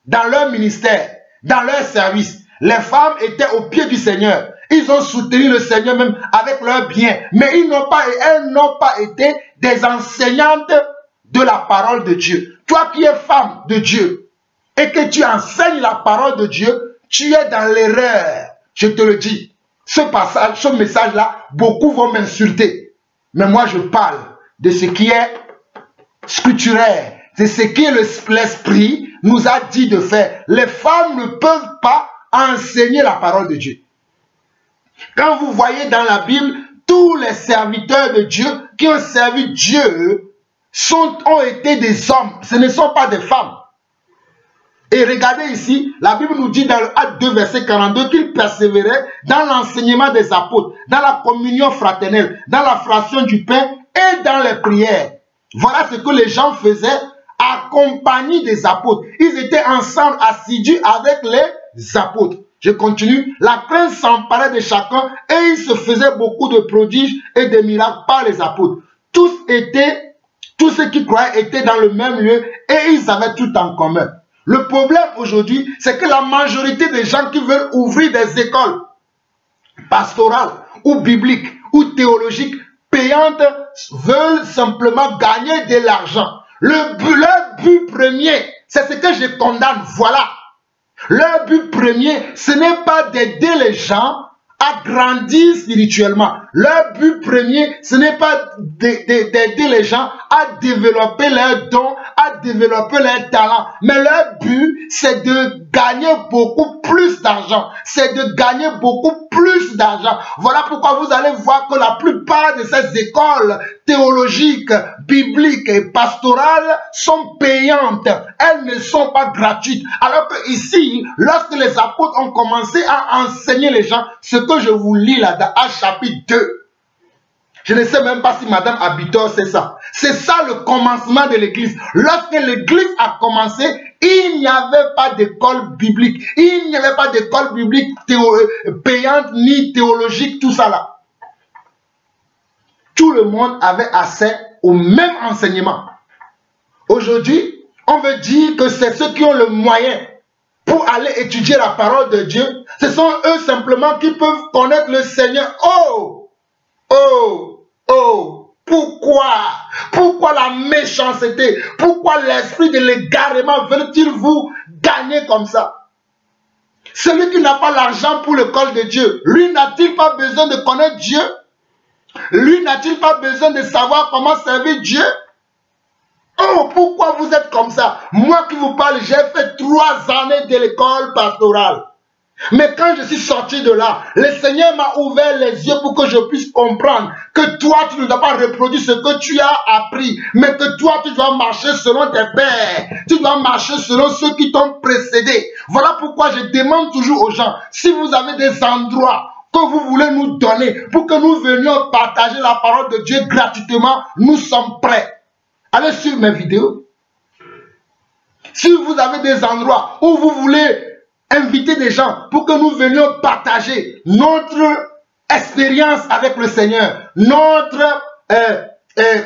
dans leur ministère, dans leur service. Les femmes étaient au pied du Seigneur. Ils ont soutenu le Seigneur même avec leurs biens. Mais elles n'ont pas été des enseignantes de la parole de Dieu. Toi qui es femme de Dieu et que tu enseignes la parole de Dieu, tu es dans l'erreur. Je te le dis. Ce message-là, beaucoup vont m'insulter. Mais moi, je parle de ce qui est scripturaire, de ce que l'Esprit nous a dit de faire. Les femmes ne peuvent pas enseigner la parole de Dieu. Quand vous voyez dans la Bible, tous les serviteurs de Dieu qui ont servi Dieu ont été des hommes, ce ne sont pas des femmes. Et regardez ici, la Bible nous dit dans le Acte 2, verset 42, qu'ils persévéraient dans l'enseignement des apôtres, dans la communion fraternelle, dans la fraction du pain et dans les prières. Voilà ce que les gens faisaient accompagnés des apôtres. Ils étaient ensemble, assidus avec les apôtres. Je continue. La crainte s'emparait de chacun et il se faisait beaucoup de prodiges et de miracles par les apôtres. Tous ceux qui croyaient étaient dans le même lieu et ils avaient tout en commun. Le problème aujourd'hui, c'est que la majorité des gens qui veulent ouvrir des écoles pastorales ou bibliques ou théologiques payantes veulent simplement gagner de l'argent. Leur but premier, c'est ce que je condamne. Voilà. Leur but premier, ce n'est pas d'aider les gens à grandir spirituellement. Leur but premier, ce n'est pas d'aider les gens à développer leurs dons, à développer leurs talents. Mais leur but, c'est de gagner beaucoup plus d'argent. C'est de gagner beaucoup plus d'argent. Voilà pourquoi vous allez voir que la plupart de ces écoles théologiques, bibliques et pastorales sont payantes. Elles ne sont pas gratuites. Alors que ici, lorsque les apôtres ont commencé à enseigner les gens, ce que je vous lis là dans Actes chapitre 2, je ne sais même pas si Madame Habitor sait ça. C'est ça le commencement de l'église. Lorsque l'église a commencé, il n'y avait pas d'école biblique. Il n'y avait pas d'école biblique payante ni théologique, tout ça là. Tout le monde avait accès au même enseignement. Aujourd'hui, on veut dire que c'est ceux qui ont le moyen pour aller étudier la parole de Dieu. Ce sont eux simplement qui peuvent connaître le Seigneur. Oh! Oh! Oh, pourquoi la méchanceté? Pourquoi l'esprit de l'égarement veut-il vous gagner comme ça? Celui qui n'a pas l'argent pour l'école de Dieu, lui n'a-t-il pas besoin de connaître Dieu? Lui n'a-t-il pas besoin de savoir comment servir Dieu? Oh, pourquoi vous êtes comme ça? Moi qui vous parle, j'ai fait 3 années de l'école pastorale. Mais quand je suis sorti de là, le Seigneur m'a ouvert les yeux pour que je puisse comprendre que toi, tu ne dois pas reproduire ce que tu as appris, mais que toi, tu dois marcher selon tes pères. Tu dois marcher selon ceux qui t'ont précédé. Voilà pourquoi je demande toujours aux gens, si vous avez des endroits que vous voulez nous donner pour que nous venions partager la parole de Dieu gratuitement, nous sommes prêts. Allez sur mes vidéos. Si vous avez des endroits où vous voulez inviter des gens pour que nous venions partager notre expérience avec le Seigneur, notre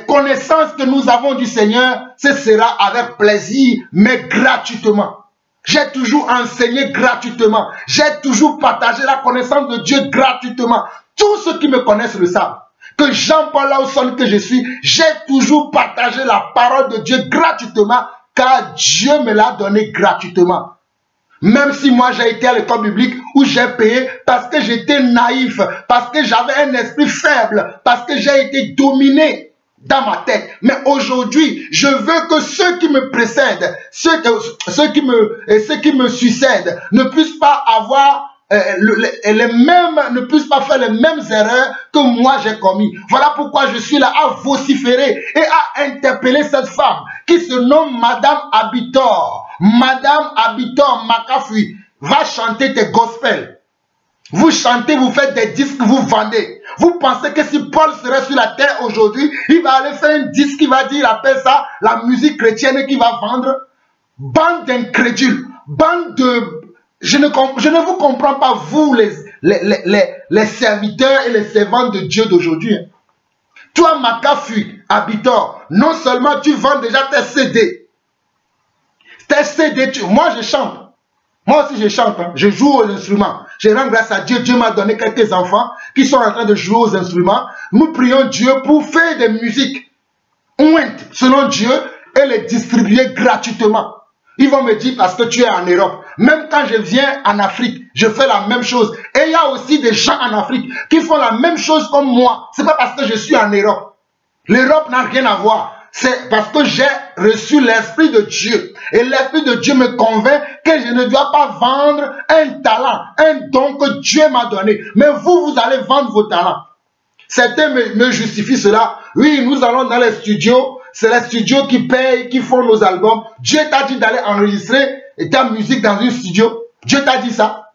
connaissance que nous avons du Seigneur, ce sera avec plaisir, mais gratuitement. J'ai toujours enseigné gratuitement. J'ai toujours partagé la connaissance de Dieu gratuitement. Tous ceux qui me connaissent le savent. Que Jean-Paul Lawson que je suis, j'ai toujours partagé la parole de Dieu gratuitement, car Dieu me l'a donné gratuitement. Même si moi j'ai été à l'école biblique où j'ai payé parce que j'étais naïf, parce que j'avais un esprit faible, parce que j'ai été dominé dans ma tête. Mais aujourd'hui, je veux que ceux qui me précèdent, ceux qui me succèdent, ne puissent pas avoir ne puissent pas faire les mêmes erreurs que moi j'ai commis. Voilà pourquoi je suis là à vociférer et à interpeller cette femme qui se nomme Madame Abitor. Madame Abitor Makafui va chanter tes gospels. Vous chantez, vous faites des disques, vous vendez. Vous pensez que si Paul serait sur la terre aujourd'hui, il va aller faire un disque, il va dire, il appelle ça la musique chrétienne qu'il va vendre. Bande d'incrédules, bande de... Je ne vous comprends pas, vous, les serviteurs et les servantes de Dieu d'aujourd'hui. Toi, Makafu, Abitor, non seulement tu vends déjà tes CD. Tes CD, moi je chante. Moi aussi je chante, hein. Je joue aux instruments. Je rends grâce à Dieu. Dieu m'a donné quelques enfants qui sont en train de jouer aux instruments. Nous prions Dieu pour faire des musiques selon Dieu et les distribuer gratuitement. Ils vont me dire parce que tu es en Europe. Même quand je viens en Afrique, je fais la même chose. Et il y a aussi des gens en Afrique qui font la même chose comme moi. Ce n'est pas parce que je suis en Europe. L'Europe n'a rien à voir. C'est parce que j'ai reçu l'Esprit de Dieu. Et l'Esprit de Dieu me convainc que je ne dois pas vendre un talent, un don que Dieu m'a donné. Mais vous allez vendre vos talents. Certains me justifient cela. Oui, nous allons dans les studios. C'est les studios qui payent, qui font nos albums. Dieu t'a dit d'aller enregistrer ta musique dans un studio. Dieu t'a dit ça.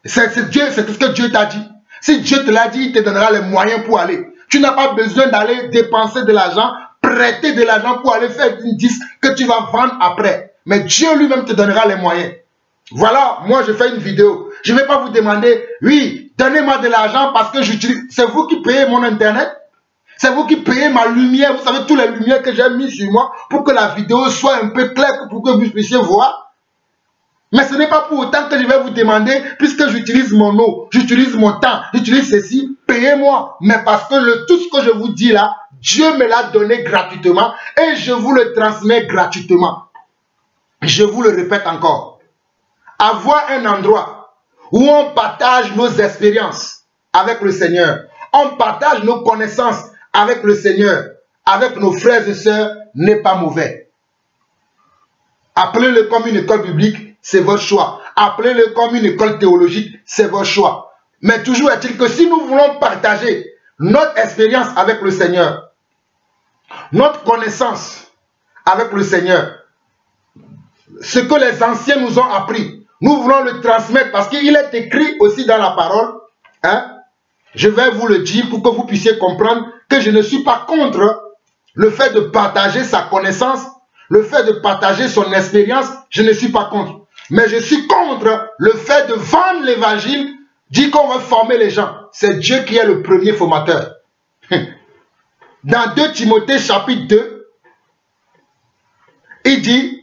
C'est ce que Dieu t'a dit. Si Dieu te l'a dit, il te donnera les moyens pour aller. Tu n'as pas besoin d'aller dépenser de l'argent, prêter de l'argent pour aller faire une disque que tu vas vendre après. Mais Dieu lui-même te donnera les moyens. Voilà, moi je fais une vidéo. Je ne vais pas vous demander, oui, donnez-moi de l'argent parce que j'utilise. C'est vous qui payez mon internet. C'est vous qui payez ma lumière. Vous savez, toutes les lumières que j'ai mises sur moi pour que la vidéo soit un peu claire, pour que vous puissiez voir. Mais ce n'est pas pour autant que je vais vous demander, puisque j'utilise mon eau, j'utilise mon temps, j'utilise ceci, payez-moi. Mais parce que tout ce que je vous dis là, Dieu me l'a donné gratuitement et je vous le transmets gratuitement. Je vous le répète encore. Avoir un endroit où on partage nos expériences avec le Seigneur, on partage nos connaissances avec le Seigneur, avec nos frères et sœurs, n'est pas mauvais. Appelez-le comme une école biblique, c'est votre choix. Appelez-le comme une école théologique, c'est votre choix. Mais toujours est-il que si nous voulons partager notre expérience avec le Seigneur, notre connaissance avec le Seigneur, ce que les anciens nous ont appris, nous voulons le transmettre parce qu'il est écrit aussi dans la parole, hein? Je vais vous le dire pour que vous puissiez comprendre que je ne suis pas contre le fait de partager sa connaissance, le fait de partager son expérience, je ne suis pas contre. Mais je suis contre le fait de vendre l'évangile, dire qu'on va former les gens. C'est Dieu qui est le premier formateur. Dans 2 Timothée chapitre 2, il dit,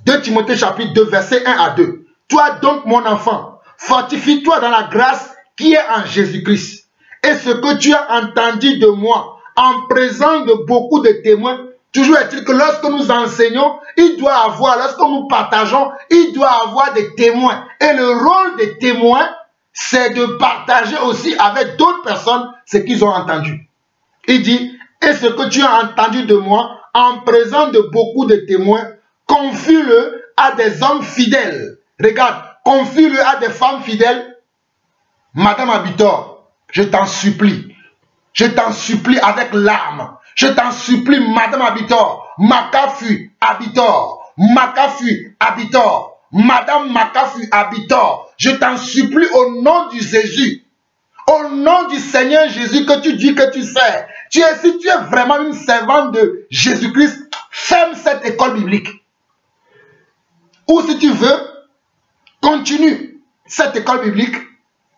2 Timothée chapitre 2, verset 1 à 2. Toi donc mon enfant, fortifie-toi dans la grâce qui est en Jésus-Christ. Et ce que tu as entendu de moi, en présence de beaucoup de témoins, toujours est-il que lorsque nous enseignons, il doit avoir, lorsque nous partageons, il doit avoir des témoins. Et le rôle des témoins, c'est de partager aussi avec d'autres personnes ce qu'ils ont entendu. Il dit, et ce que tu as entendu de moi, en présence de beaucoup de témoins, confie-le à des hommes fidèles. Regarde, confie-le à des femmes fidèles. Madame Abitor, je t'en supplie avec larmes, je t'en supplie, Madame Abitor, Makafu Abitor, Makafu Abitor, Madame Makafu Abitor, je t'en supplie au nom du Jésus, au nom du Seigneur Jésus que tu dis que tu sers. Si tu es vraiment une servante de Jésus-Christ, ferme cette école biblique. Ou si tu veux, continue cette école biblique,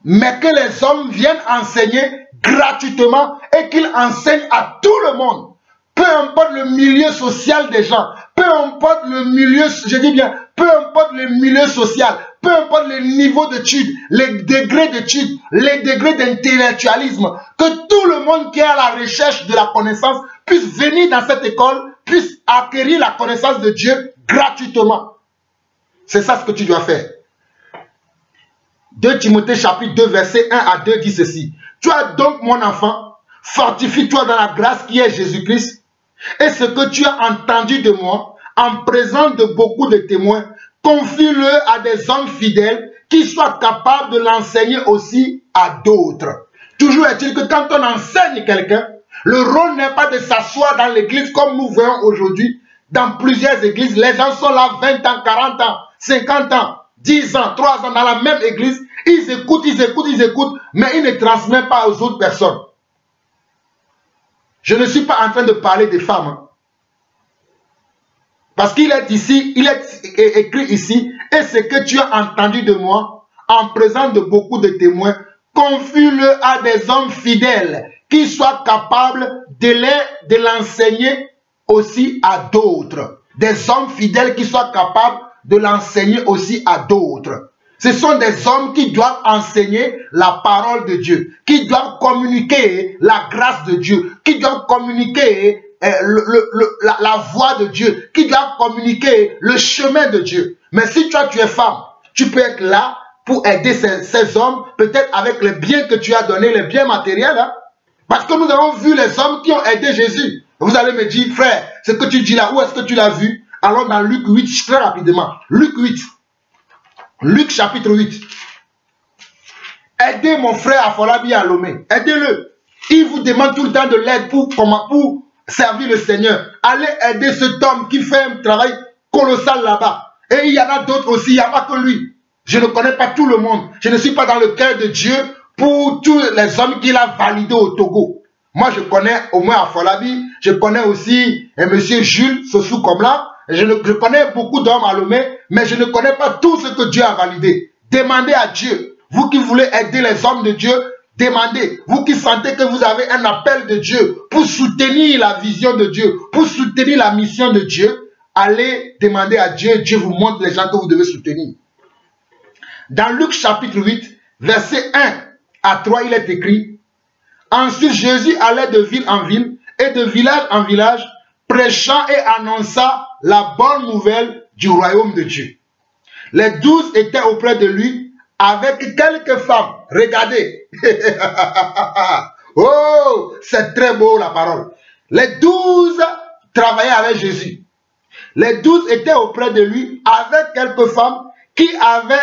mais que les hommes viennent enseigner gratuitement et qu'ils enseignent à tout le monde. Peu importe le milieu social des gens, peu importe le milieu, je dis bien, peu importe le milieu social, peu importe le niveau d'études, les degrés d'études, les degrés d'intellectualisme, que tout le monde qui est à la recherche de la connaissance puisse venir dans cette école, puisse acquérir la connaissance de Dieu gratuitement. C'est ça ce que tu dois faire. 2 Timothée chapitre 2 verset 1 à 2 dit ceci. Tu as donc mon enfant, fortifie-toi dans la grâce qui est Jésus-Christ. Et ce que tu as entendu de moi, en présence de beaucoup de témoins, confie-le à des hommes fidèles qui soient capables de l'enseigner aussi à d'autres. Toujours est-il que quand on enseigne quelqu'un, le rôle n'est pas de s'asseoir dans l'église comme nous voyons aujourd'hui. Dans plusieurs églises, les gens sont là 20 ans, 40 ans, 50 ans, 10 ans, 3 ans dans la même église. Ils écoutent, mais ils ne transmettent pas aux autres personnes. Je ne suis pas en train de parler des femmes. Hein. Parce qu'il est ici, il est écrit ici, et ce que tu as entendu de moi, en présence de beaucoup de témoins, confie-le à des hommes fidèles qui soient capables de l'enseigner aussi à d'autres. Des hommes fidèles qui soient capables de l'enseigner aussi à d'autres. Ce sont des hommes qui doivent enseigner la parole de Dieu, qui doivent communiquer la grâce de Dieu, qui doivent communiquer la voix de Dieu, qui doivent communiquer le chemin de Dieu. Mais si toi tu es femme, tu peux être là pour aider ces hommes, peut-être avec les biens que tu as donnés, les biens matériels. Hein? Parce que nous avons vu les hommes qui ont aidé Jésus. Vous allez me dire, frère, ce que tu dis là, où est-ce que tu l'as vu? Allons dans Luc 8, très rapidement. Luc 8. Luc chapitre 8. Aidez mon frère Afolabi à Lomé. Aidez-le. Il vous demande tout le temps de l'aide pour servir le Seigneur. Allez aider cet homme qui fait un travail colossal là-bas. Et il y en a d'autres aussi, il n'y a pas que lui. Je ne connais pas tout le monde. Je ne suis pas dans le cœur de Dieu pour tous les hommes qu'il a validés au Togo. Moi, je connais au moins Afolabi. Je connais aussi monsieur Jules Sossou Komla. Je connais beaucoup d'hommes à Lomé, mais je ne connais pas tout ce que Dieu a validé. Demandez à Dieu. Vous qui voulez aider les hommes de Dieu, demandez. Vous qui sentez que vous avez un appel de Dieu pour soutenir la vision de Dieu, pour soutenir la mission de Dieu, allez demander à Dieu. Dieu vous montre les gens que vous devez soutenir. Dans Luc chapitre 8, verset 1 à 3, il est écrit: Ensuite Jésus allait de ville en ville et de village en village, prêchant et annonçant la bonne nouvelle du royaume de Dieu. Les 12 étaient auprès de lui avec quelques femmes. Regardez. Oh, c'est très beau la parole. Les 12 travaillaient avec Jésus. Les 12 étaient auprès de lui avec quelques femmes qui avaient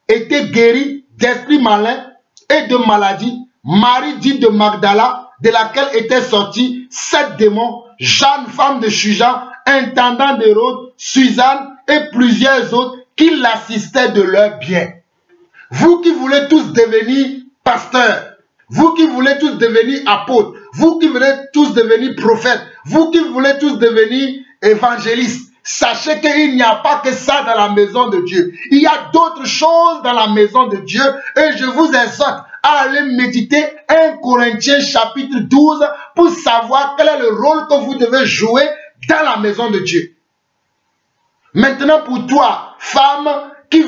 été guéries d'esprits malins et de maladies. Marie dite de Magdala, de laquelle étaient sortis 7 démons, Jeanne, femme de Chuja, intendant d'Hérode, Suzanne et plusieurs autres qui l'assistaient de leurs biens. Vous qui voulez tous devenir pasteurs, vous qui voulez tous devenir apôtres, vous qui voulez tous devenir prophètes, vous qui voulez tous devenir évangélistes, sachez qu'il n'y a pas que ça dans la maison de Dieu. Il y a d'autres choses dans la maison de Dieu et je vous exhorte à aller méditer 1 Corinthiens chapitre 12 pour savoir quel est le rôle que vous devez jouer dans la maison de Dieu. Maintenant pour toi, femme qui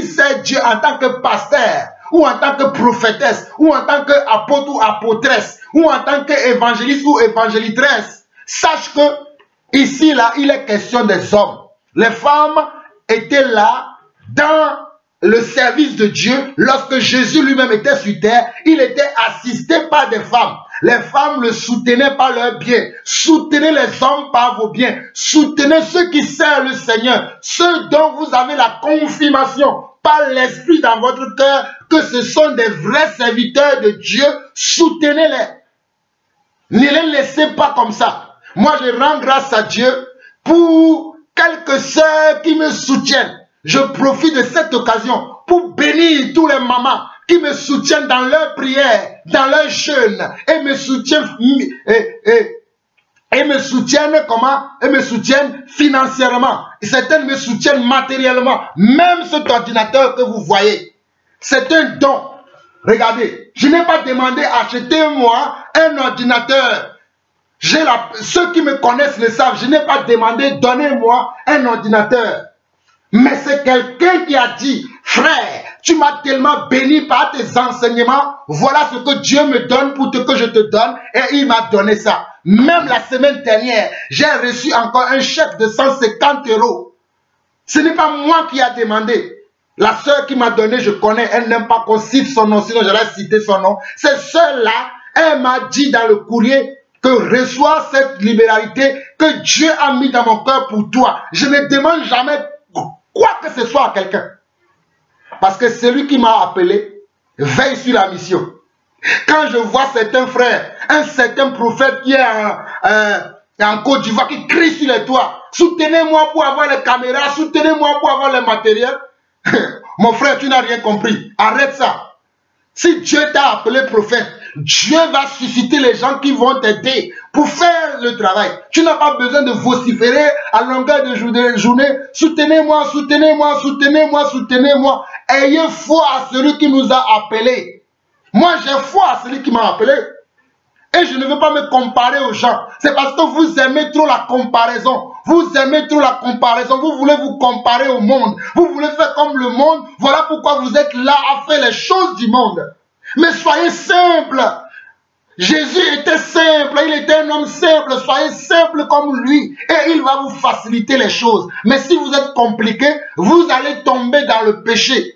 sert Dieu en tant que pasteur, ou en tant que prophétesse, ou en tant qu'apôtre ou apôtresse, ou en tant qu'évangéliste ou évangélitresse, sache que ici, là, il est question des hommes. Les femmes étaient là dans le service de Dieu. Lorsque Jésus lui-même était sur terre, il était assisté par des femmes. Les femmes le soutenaient par leurs biens. Soutenez les hommes par vos biens. Soutenez ceux qui servent le Seigneur. Ceux dont vous avez la confirmation par l'Esprit dans votre cœur que ce sont des vrais serviteurs de Dieu. Soutenez-les. Ne les laissez pas comme ça. Moi, je rends grâce à Dieu pour quelques sœurs qui me soutiennent. Je profite de cette occasion pour bénir tous les mamans qui me soutiennent dans leurs prières, dans leurs jeûnes, et me soutiennent, financièrement. Et certaines me soutiennent matériellement. Même cet ordinateur que vous voyez, c'est un don. Regardez, je n'ai pas demandé achetez-moi un ordinateur. Ceux qui me connaissent le savent, je n'ai pas demandé donnez-moi un ordinateur. Mais c'est quelqu'un qui a dit, frère, tu m'as tellement béni par tes enseignements, voilà ce que Dieu me donne pour que je te donne, et il m'a donné ça. Même la semaine dernière, j'ai reçu encore un chèque de 150 €. Ce n'est pas moi qui a demandé. La sœur qui m'a donné, je connais, elle n'aime pas qu'on cite son nom, sinon j'allais citer son nom. Cette sœur-là, Elle m'a dit dans le courrier que reçois cette libéralité que Dieu a mis dans mon cœur pour toi. Je ne demande jamais quoi que ce soit à quelqu'un. Parce que celui qui m'a appelé veille sur la mission. Quand je vois certains frères, un certain prophète qui est en Côte d'Ivoire, qui crie sur les toits, soutenez-moi pour avoir les caméras, soutenez-moi pour avoir le matériel. Mon frère, tu n'as rien compris. Arrête ça. Si Dieu t'a appelé prophète, Dieu va susciter les gens qui vont t'aider pour faire le travail. Tu n'as pas besoin de vociférer à longueur de journée. Soutenez-moi, soutenez-moi, soutenez-moi, soutenez-moi. Ayez foi à celui qui nous a appelés. Moi, j'ai foi à celui qui m'a appelé. Et je ne veux pas me comparer aux gens. C'est parce que vous aimez trop la comparaison. Vous aimez trop la comparaison. Vous voulez vous comparer au monde. Vous voulez faire comme le monde. Voilà pourquoi vous êtes là à faire les choses du monde. Mais soyez simple. Jésus était simple. Il était un homme simple. Soyez simple comme lui. Et il va vous faciliter les choses. Mais si vous êtes compliqué, vous allez tomber dans le péché.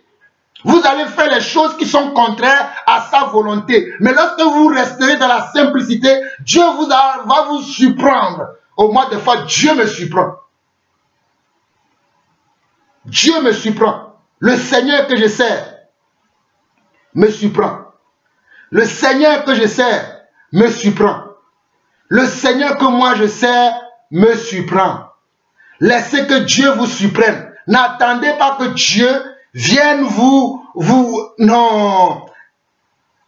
Vous allez faire les choses qui sont contraires à sa volonté. Mais lorsque vous resterez dans la simplicité, Dieu va vous surprendre. Au moins des fois, Dieu me surprend. Dieu me surprend. Le Seigneur que je sers me surprend. Le Seigneur que je sers me surprend. Le Seigneur que moi je sers me surprend. Laissez que Dieu vous surprenne. N'attendez pas que Dieu vienne non.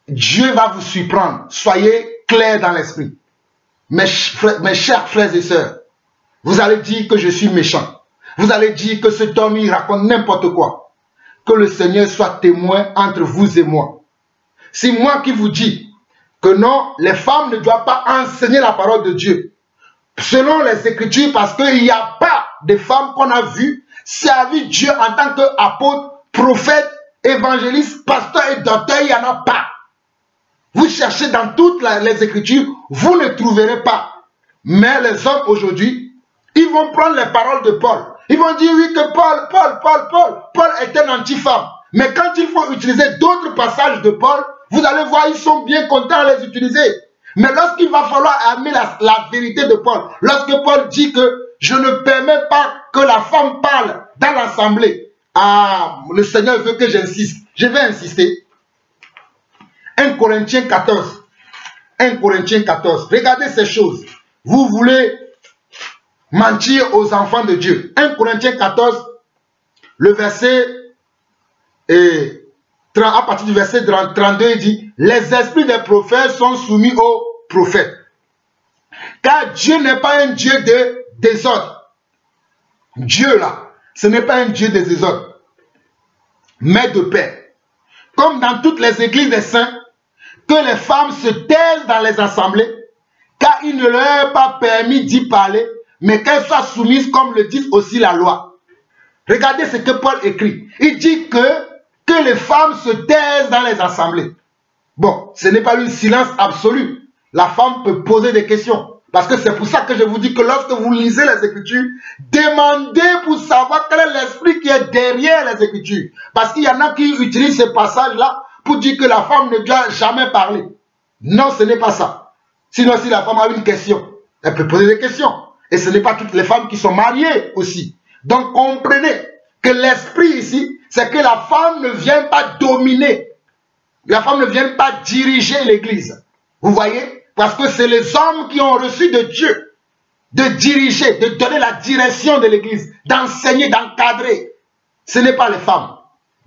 Dieu va vous surprendre. Soyez clairs dans l'esprit. Mes chers frères et sœurs, vous allez dire que je suis méchant. Vous allez dire que cet homme, il raconte n'importe quoi. Que le Seigneur soit témoin entre vous et moi. C'est moi qui vous dis que non, les femmes ne doivent pas enseigner la parole de Dieu. Selon les Écritures, parce qu'il n'y a pas de femmes qu'on a vues servir Dieu en tant qu'apôtre, prophète, évangéliste, pasteur et docteur, il n'y en a pas. Vous cherchez dans toutes les Écritures, vous ne trouverez pas. Mais les hommes aujourd'hui, ils vont prendre les paroles de Paul. Ils vont dire oui que Paul est un anti-femme. Mais quand il faut utiliser d'autres passages de Paul, vous allez voir, ils sont bien contents à les utiliser. Mais lorsqu'il va falloir amener la vérité de Paul, lorsque Paul dit que je ne permets pas que la femme parle dans l'assemblée, le Seigneur veut que j'insiste. Je vais insister. 1 Corinthiens 14. 1 Corinthiens 14. Regardez ces choses. Vous voulez mentir aux enfants de Dieu. 1 Corinthiens 14, le verset, à partir du verset 32, il dit, les esprits des prophètes sont soumis aux prophètes. Car Dieu n'est pas un Dieu de désordre. Dieu là, ce n'est pas un Dieu de désordre, mais de paix. Comme dans toutes les églises des saints, que les femmes se taisent dans les assemblées, car il ne leur est pas permis d'y parler, mais qu'elles soient soumises comme le dit aussi la loi. Regardez ce que Paul écrit. Il dit que les femmes se taisent dans les assemblées. Bon, ce n'est pas un silence absolu. La femme peut poser des questions. Parce que c'est pour ça que je vous dis que lorsque vous lisez les Écritures, demandez pour savoir quel est l'esprit qui est derrière les Écritures. Parce qu'il y en a qui utilisent ce passage-là pour dire que la femme ne doit jamais parler. Non, ce n'est pas ça. Sinon, si la femme a une question, elle peut poser des questions. Et ce n'est pas toutes les femmes qui sont mariées aussi. Donc, comprenez que l'esprit ici, c'est que la femme ne vient pas dominer. La femme ne vient pas diriger l'église. Vous voyez? Parce que c'est les hommes qui ont reçu de Dieu de diriger, de donner la direction de l'église, d'enseigner, d'encadrer. Ce n'est pas les femmes.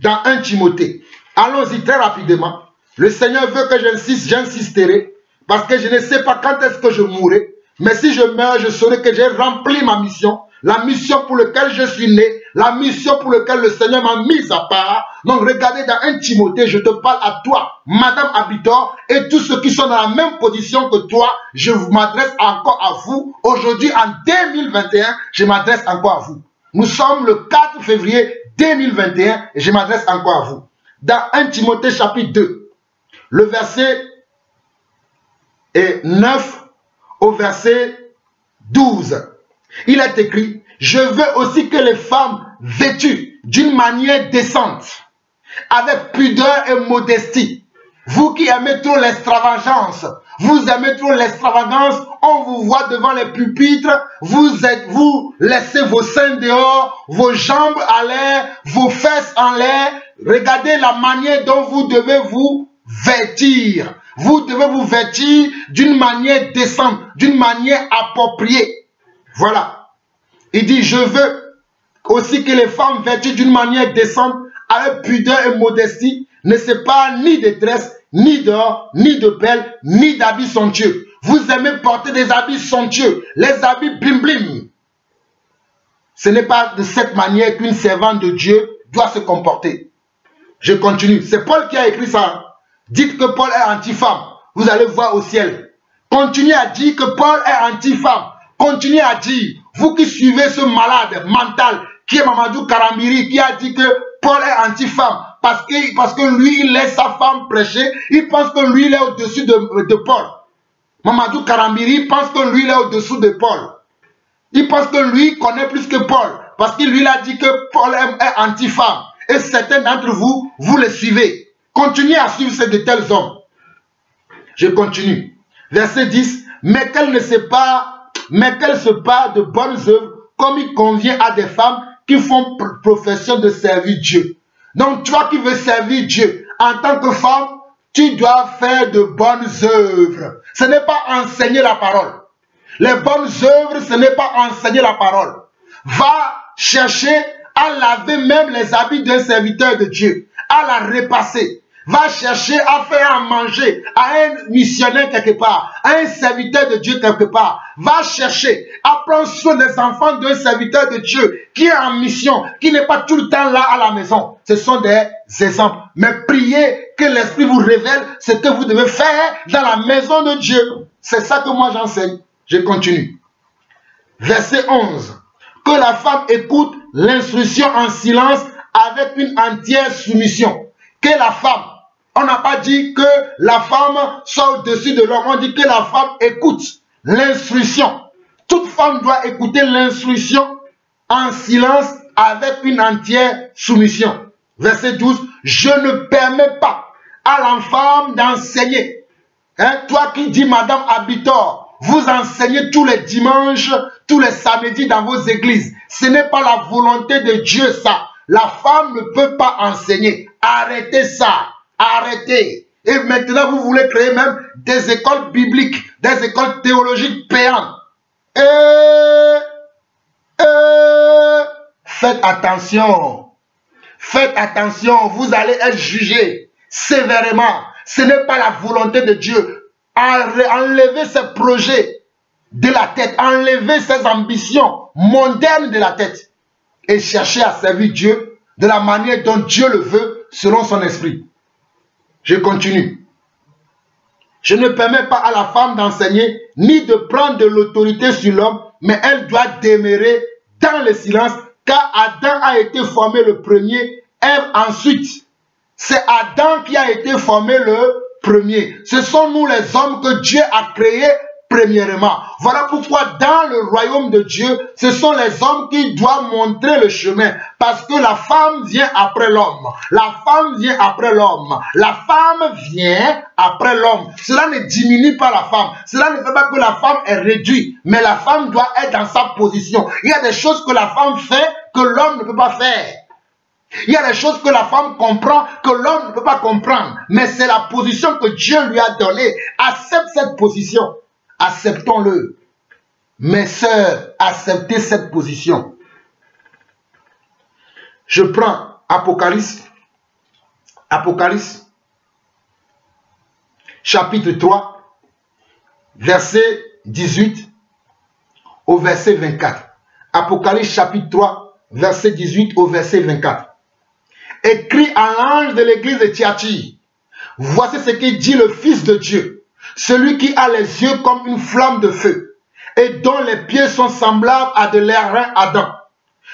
Dans 1 Timothée. Allons-y très rapidement. Le Seigneur veut que j'insiste, j'insisterai. Parce que je ne sais pas quand est-ce que je mourrai. Mais si je meurs, je saurai que j'ai rempli ma mission. La mission pour laquelle je suis né. La mission pour laquelle le Seigneur m'a mis à part. Donc regardez dans 1 Timothée, je te parle à toi, Madame Habitor, et tous ceux qui sont dans la même position que toi. Je m'adresse encore à vous. Aujourd'hui, en 2021, je m'adresse encore à vous. Nous sommes le 4 février 2021 et je m'adresse encore à vous. Dans 1 Timothée chapitre 2, le verset 9 au verset 12. Il est écrit, je veux aussi que les femmes vêtues d'une manière décente, avec pudeur et modestie, Vous qui aimez trop l'extravagance, vous aimez trop l'extravagance, on vous voit devant les pupitres, vous laissez vos seins dehors, vos jambes à l'air, vos fesses en l'air. Regardez la manière dont vous devez vous vêtir. Vous devez vous vêtir d'une manière décente, d'une manière appropriée. Voilà. Il dit, je veux aussi que les femmes vêtues d'une manière décente, avec pudeur et modestie, ne séparent ni de tresses, ni d'or, ni de perles, ni d'habits somptueux. Vous aimez porter des habits somptueux, les habits blim blim. Ce n'est pas de cette manière qu'une servante de Dieu doit se comporter. Je continue. C'est Paul qui a écrit ça. Dites que Paul est anti-femme. Vous allez voir au ciel. Continuez à dire que Paul est anti-femme. Continuez à dire, vous qui suivez ce malade mental qui est Mamadou Karambiri, qui a dit que Paul est anti-femme, parce que lui, il laisse sa femme prêcher, il pense que lui, il est au-dessus de Paul. Mamadou Karambiri pense que lui, il est au-dessous de Paul. Il pense que lui connaît plus que Paul, parce que lui, il a dit que Paul est anti-femme. Et certains d'entre vous, vous les suivez. Continuez à suivre ces de tels hommes. Je continue. Verset 10. Mais qu'elle se parle de bonnes œuvres, comme il convient à des femmes qui font profession de servir Dieu. Donc toi qui veux servir Dieu, en tant que femme, tu dois faire de bonnes œuvres. Ce n'est pas enseigner la parole. Les bonnes œuvres, ce n'est pas enseigner la parole. Va chercher à laver même les habits d'un serviteur de Dieu, à la repasser. Va chercher à faire à manger à un missionnaire quelque part, à un serviteur de Dieu quelque part. Va chercher à prendre soin des enfants d'un serviteur de Dieu qui est en mission, qui n'est pas tout le temps là à la maison. Ce sont des exemples. Mais priez que l'Esprit vous révèle ce que vous devez faire dans la maison de Dieu. C'est ça que moi j'enseigne. Je continue. Verset 11. Que la femme écoute l'instruction en silence avec une entière soumission. Que la femme, on n'a pas dit que la femme soit au-dessus de l'homme, on dit que la femme écoute l'instruction. Toute femme doit écouter l'instruction en silence avec une entière soumission. Verset 12. Je ne permets pas à la femme d'enseigner. Hein, toi qui dis Madame Habitor, vous enseignez tous les dimanches, tous les samedis dans vos églises. Ce n'est pas la volonté de Dieu ça. La femme ne peut pas enseigner. Arrêtez ça. Arrêtez. Et maintenant, vous voulez créer même des écoles bibliques, des écoles théologiques payantes. Faites attention. Faites attention. Vous allez être jugés sévèrement. Ce n'est pas la volonté de Dieu. Enlevez ces projets de la tête. Enlevez ces ambitions mondaines de la tête. Et cherchez à servir Dieu de la manière dont Dieu le veut, selon son esprit. Je continue. Je ne permets pas à la femme d'enseigner, ni de prendre de l'autorité sur l'homme, mais elle doit demeurer dans le silence, car Adam a été formé le premier, Ève ensuite. C'est Adam qui a été formé le premier. Ce sont nous les hommes que Dieu a créés premièrement. Voilà pourquoi dans le royaume de Dieu, ce sont les hommes qui doivent montrer le chemin. Parce que la femme vient après l'homme. La femme vient après l'homme. La femme vient après l'homme. Cela ne diminue pas la femme. Cela ne fait pas que la femme est réduite. Mais la femme doit être dans sa position. Il y a des choses que la femme fait que l'homme ne peut pas faire. Il y a des choses que la femme comprend que l'homme ne peut pas comprendre. Mais c'est la position que Dieu lui a donnée. Accepte cette position. Acceptons-le. Mes sœurs, acceptez cette position. Je prends Apocalypse. Apocalypse. Chapitre 3. Verset 18 au verset 24. Apocalypse chapitre 3. Verset 18 au verset 24. Écrit à l'ange de l'église de Thyatire. Voici ce que dit le Fils de Dieu. Celui qui a les yeux comme une flamme de feu et dont les pieds sont semblables à de l'airain ardent.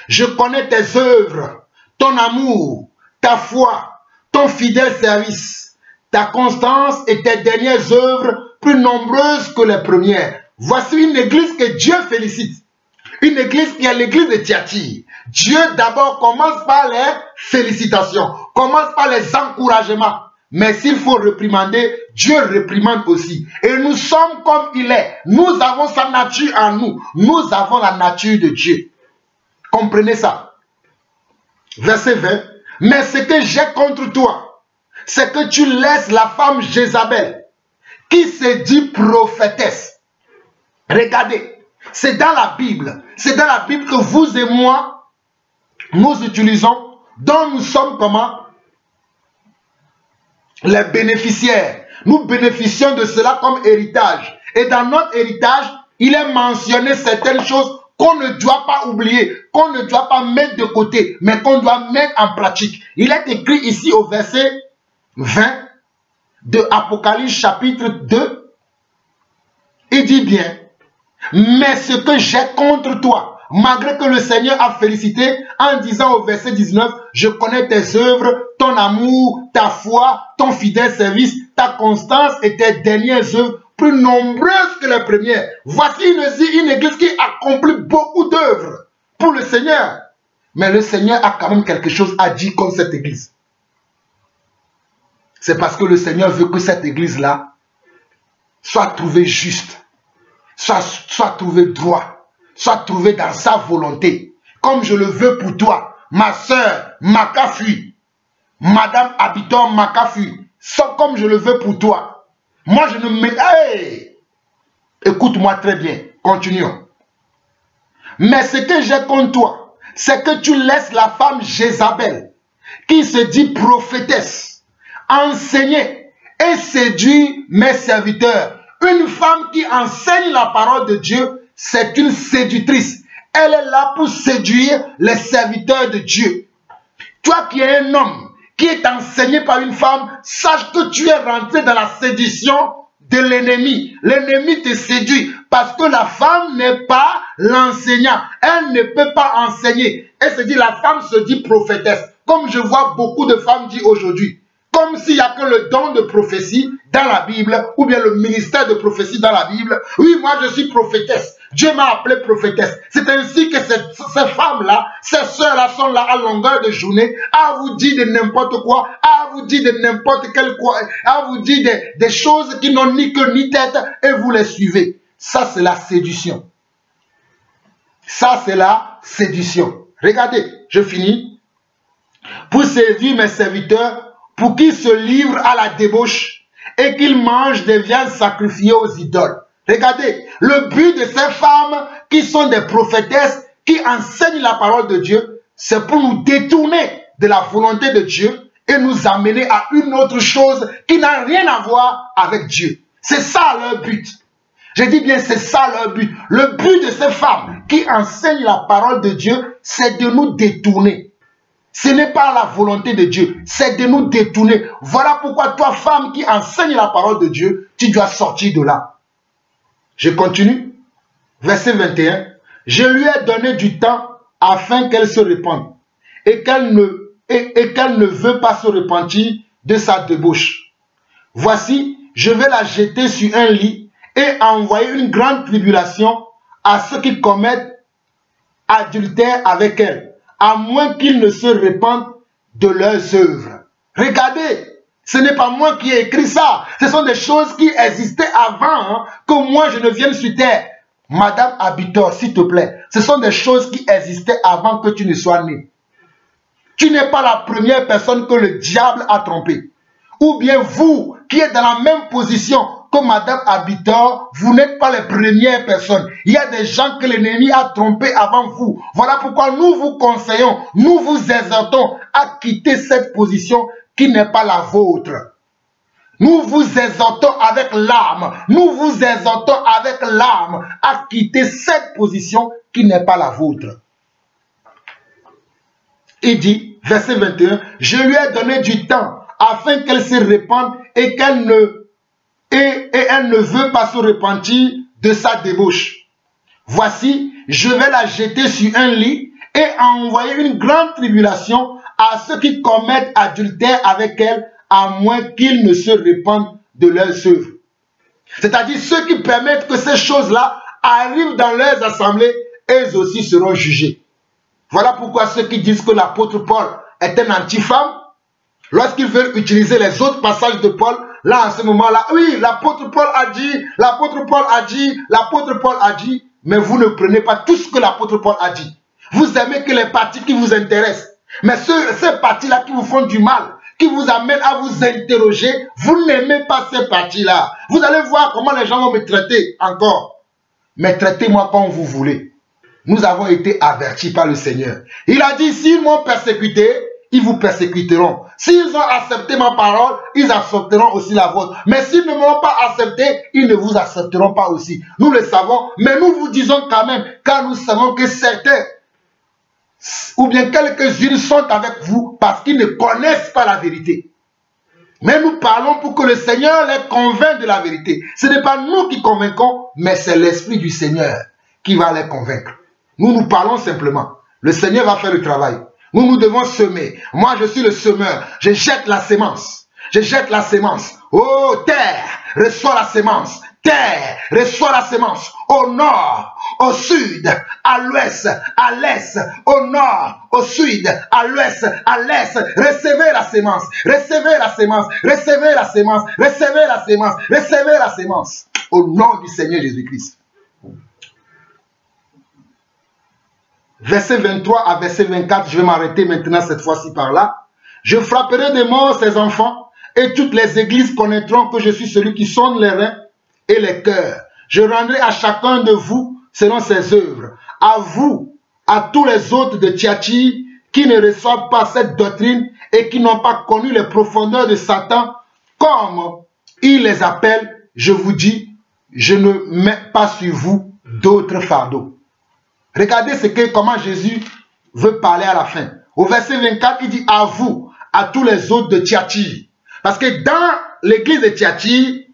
Je connais tes œuvres, ton amour, ta foi, ton fidèle service, ta constance et tes dernières œuvres plus nombreuses que les premières. Voici une église que Dieu félicite. Une église qui est l'église de Thyatire. Dieu d'abord commence par les félicitations, commence par les encouragements. Mais s'il faut réprimander, Dieu réprimande aussi. Et nous sommes comme il est. Nous avons sa nature en nous. Nous avons la nature de Dieu. Comprenez ça. Verset 20. Mais ce que j'ai contre toi, c'est que tu laisses la femme Jézabel, qui se dit prophétesse. Regardez, c'est dans la Bible. C'est dans la Bible que vous et moi, nous utilisons, dont nous sommes comment? Les bénéficiaires. Nous bénéficions de cela comme héritage. Et dans notre héritage, il est mentionné certaines choses qu'on ne doit pas oublier, qu'on ne doit pas mettre de côté, mais qu'on doit mettre en pratique. Il est écrit ici au verset 20 de Apocalypse chapitre 2. Il dit bien, mais ce que j'ai contre toi, malgré que le Seigneur a félicité en disant au verset 19, je connais tes œuvres, ton amour, ta foi, ton fidèle service, ta constance et tes dernières œuvres, plus nombreuses que les premières. Voici une église qui accomplit beaucoup d'œuvres pour le Seigneur. Mais le Seigneur a quand même quelque chose à dire contre cette église. C'est parce que le Seigneur veut que cette église-là soit trouvée juste, soit trouvée droit, soit trouvée dans sa volonté. Comme je le veux pour toi, ma soeur Makafu, Madame Habitant Makafu, comme je le veux pour toi. Moi, je ne me... Hey! Écoute-moi très bien. Continuons. Mais ce que j'ai contre toi, c'est que tu laisses la femme Jézabel, qui se dit prophétesse, enseigner et séduire mes serviteurs. Une femme qui enseigne la parole de Dieu, c'est une séductrice. Elle est là pour séduire les serviteurs de Dieu. Toi qui es un homme, qui est enseigné par une femme, sache que tu es rentré dans la séduction de l'ennemi. L'ennemi te séduit parce que la femme n'est pas l'enseignant. Elle ne peut pas enseigner. Elle se dit, la femme se dit prophétesse. Comme je vois beaucoup de femmes dire aujourd'hui. Comme s'il n'y a que le don de prophétie dans la Bible, ou bien le ministère de prophétie dans la Bible. Oui, moi je suis prophétesse. Dieu m'a appelé prophétesse. C'est ainsi que ces femmes-là, ces sœurs-là sont là à longueur de journée, à vous dire de n'importe quoi, à vous dire de n'importe quel quoi, à vous dire des choses qui n'ont ni queue ni tête, et vous les suivez. Ça, c'est la séduction. Ça, c'est la séduction. Regardez, je finis. Pour séduire mes serviteurs, pour qu'ils se livrent à la débauche et qu'ils mangent des viandes sacrifiées aux idoles. Regardez, le but de ces femmes qui sont des prophétesses, qui enseignent la parole de Dieu, c'est pour nous détourner de la volonté de Dieu et nous amener à une autre chose qui n'a rien à voir avec Dieu. C'est ça leur but. Je dis bien, c'est ça leur but. Le but de ces femmes qui enseignent la parole de Dieu, c'est de nous détourner. Ce n'est pas la volonté de Dieu, c'est de nous détourner. Voilà pourquoi toi, femme qui enseigne la parole de Dieu, tu dois sortir de là. Je continue. Verset 21. Je lui ai donné du temps afin qu'elle se repente et qu'elle ne veut pas se repentir de sa débauche. Voici, je vais la jeter sur un lit et envoyer une grande tribulation à ceux qui commettent adultère avec elle, à moins qu'ils ne se repentent de leurs œuvres. Regardez, ce n'est pas moi qui ai écrit ça. Ce sont des choses qui existaient avant que moi je ne vienne sur terre. Madame Habitor, s'il te plaît, ce sont des choses qui existaient avant que tu ne sois né. Tu n'es pas la première personne que le diable a trompée. Ou bien vous, qui êtes dans la même position que Madame Habitor, vous n'êtes pas les premières personnes. Il y a des gens que l'ennemi a trompés avant vous. Voilà pourquoi nous vous conseillons, nous vous exhortons à quitter cette position qui n'est pas la vôtre. Nous vous exhortons avec larmes, nous vous exhortons avec larmes à quitter cette position qui n'est pas la vôtre. Il dit, verset 21, je lui ai donné du temps afin qu'elle se répande et qu'elle ne veut pas se repentir de sa débauche. Voici, je vais la jeter sur un lit et envoyer une grande tribulation à ceux qui commettent adultère avec elle, à moins qu'ils ne se repentent de leurs œuvres. C'est-à-dire ceux qui permettent que ces choses-là arrivent dans leurs assemblées, elles aussi seront jugées. Voilà pourquoi ceux qui disent que l'apôtre Paul est un anti-femme, Lorsqu'ils veulent utiliser les autres passages de Paul, là, en ce moment-là, oui, l'apôtre Paul a dit, l'apôtre Paul a dit, l'apôtre Paul a dit, mais vous ne prenez pas tout ce que l'apôtre Paul a dit. Vous aimez que les parties qui vous intéressent. Mais ces parties-là qui vous font du mal, qui vous amènent à vous interroger, vous n'aimez pas ces parties-là. Vous allez voir comment les gens vont me traiter encore. Mais traitez-moi comme vous voulez. Nous avons été avertis par le Seigneur. Il a dit, s'ils m'ont persécuté, ils vous persécuteront. S'ils ont accepté ma parole, ils accepteront aussi la vôtre. Mais s'ils ne m'ont pas accepté, ils ne vous accepteront pas aussi. Nous le savons, mais nous vous disons quand même, car nous savons que certains, ou bien quelques-unes sont avec vous parce qu'ils ne connaissent pas la vérité. Mais nous parlons pour que le Seigneur les convainque de la vérité. Ce n'est pas nous qui convainquons, mais c'est l'Esprit du Seigneur qui va les convaincre. Nous parlons simplement. Le Seigneur va faire le travail. Nous devons semer. Moi, je suis le semeur. Je jette la sémence. Je jette la sémence. Oh, terre, reçois la sémence. Terre, reçois la sémence. Au nord, au sud, à l'ouest, à l'est, au nord, au sud, à l'ouest, à l'est. Recevez la sémence. Recevez la sémence. Recevez la sémence. Recevez la sémence. Recevez la sémence. Au nom du Seigneur Jésus-Christ. Verset 23 à verset 24, je vais m'arrêter maintenant cette fois-ci par là. Je frapperai de mort ces enfants, et toutes les églises connaîtront que je suis celui qui sonde les reins et les cœurs. Je rendrai à chacun de vous selon ses œuvres. À vous, à tous les autres de Thyatire qui ne reçoivent pas cette doctrine et qui n'ont pas connu les profondeurs de Satan, comme il les appelle, je vous dis, je ne mets pas sur vous d'autres fardeaux. Regardez comment Jésus veut parler à la fin. Au verset 24, il dit à vous, à tous les autres de Thyatire. Parce que dans l'église de Thyatire,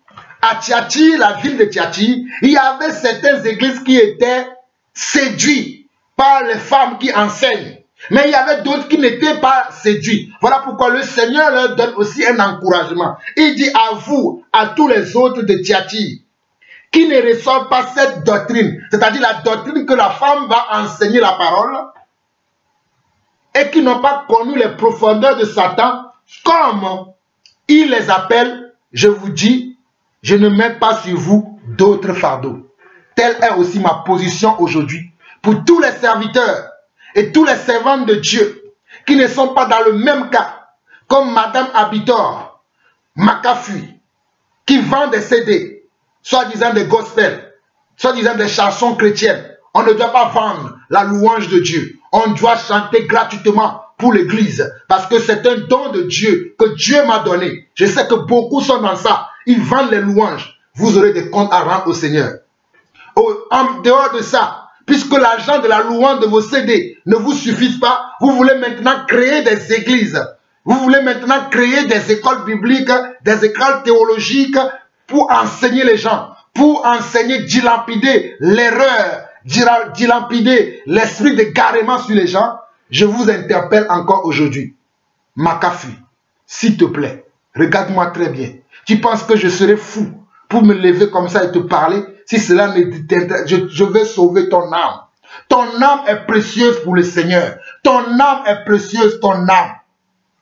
à Thyatire, la ville de Thyatire, il y avait certaines églises qui étaient séduites par les femmes qui enseignent. Mais il y avait d'autres qui n'étaient pas séduits. Voilà pourquoi le Seigneur leur donne aussi un encouragement. Il dit à vous, à tous les autres de Thyatire, qui ne reçoivent pas cette doctrine, c'est-à-dire la doctrine que la femme va enseigner la parole, et qui n'ont pas connu les profondeurs de Satan, comme il les appelle, je vous dis, je ne mets pas sur vous d'autres fardeaux. Telle est aussi ma position aujourd'hui, pour tous les serviteurs et tous les servants de Dieu, qui ne sont pas dans le même cas, comme Madame Abitor, Makafui, qui vend des CD, soi-disant des gospels, soi-disant des chansons chrétiennes. On ne doit pas vendre la louange de Dieu. On doit chanter gratuitement pour l'église. Parce que c'est un don de Dieu que Dieu m'a donné. Je sais que beaucoup sont dans ça. Ils vendent les louanges. Vous aurez des comptes à rendre au Seigneur. En dehors de ça, puisque l'argent de la louange de vos CD ne vous suffit pas, vous voulez maintenant créer des églises. Vous voulez maintenant créer des écoles bibliques, des écoles théologiques, pour enseigner les gens, pour enseigner, dilapider l'erreur, dilapider l'esprit d'égarement sur les gens. Je vous interpelle encore aujourd'hui. Makafui, s'il te plaît, regarde-moi très bien. Tu penses que je serais fou pour me lever comme ça et te parler? Si cela ne t'intéresse, je veux sauver ton âme. Ton âme est précieuse pour le Seigneur. Ton âme est précieuse, ton âme.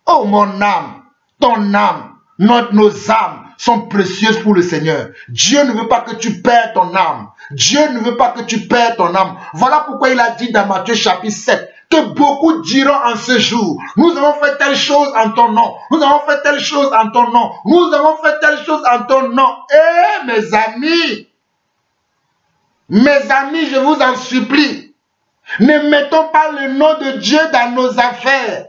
Oh mon âme, ton âme, nos âmes sont précieuses pour le Seigneur. Dieu ne veut pas que tu perds ton âme. Dieu ne veut pas que tu perds ton âme. Voilà pourquoi il a dit dans Matthieu chapitre 7 que beaucoup diront en ce jour, nous avons fait telle chose en ton nom. Nous avons fait telle chose en ton nom. Nous avons fait telle chose en ton nom. Eh mes amis, je vous en supplie, ne mettons pas le nom de Dieu dans nos affaires.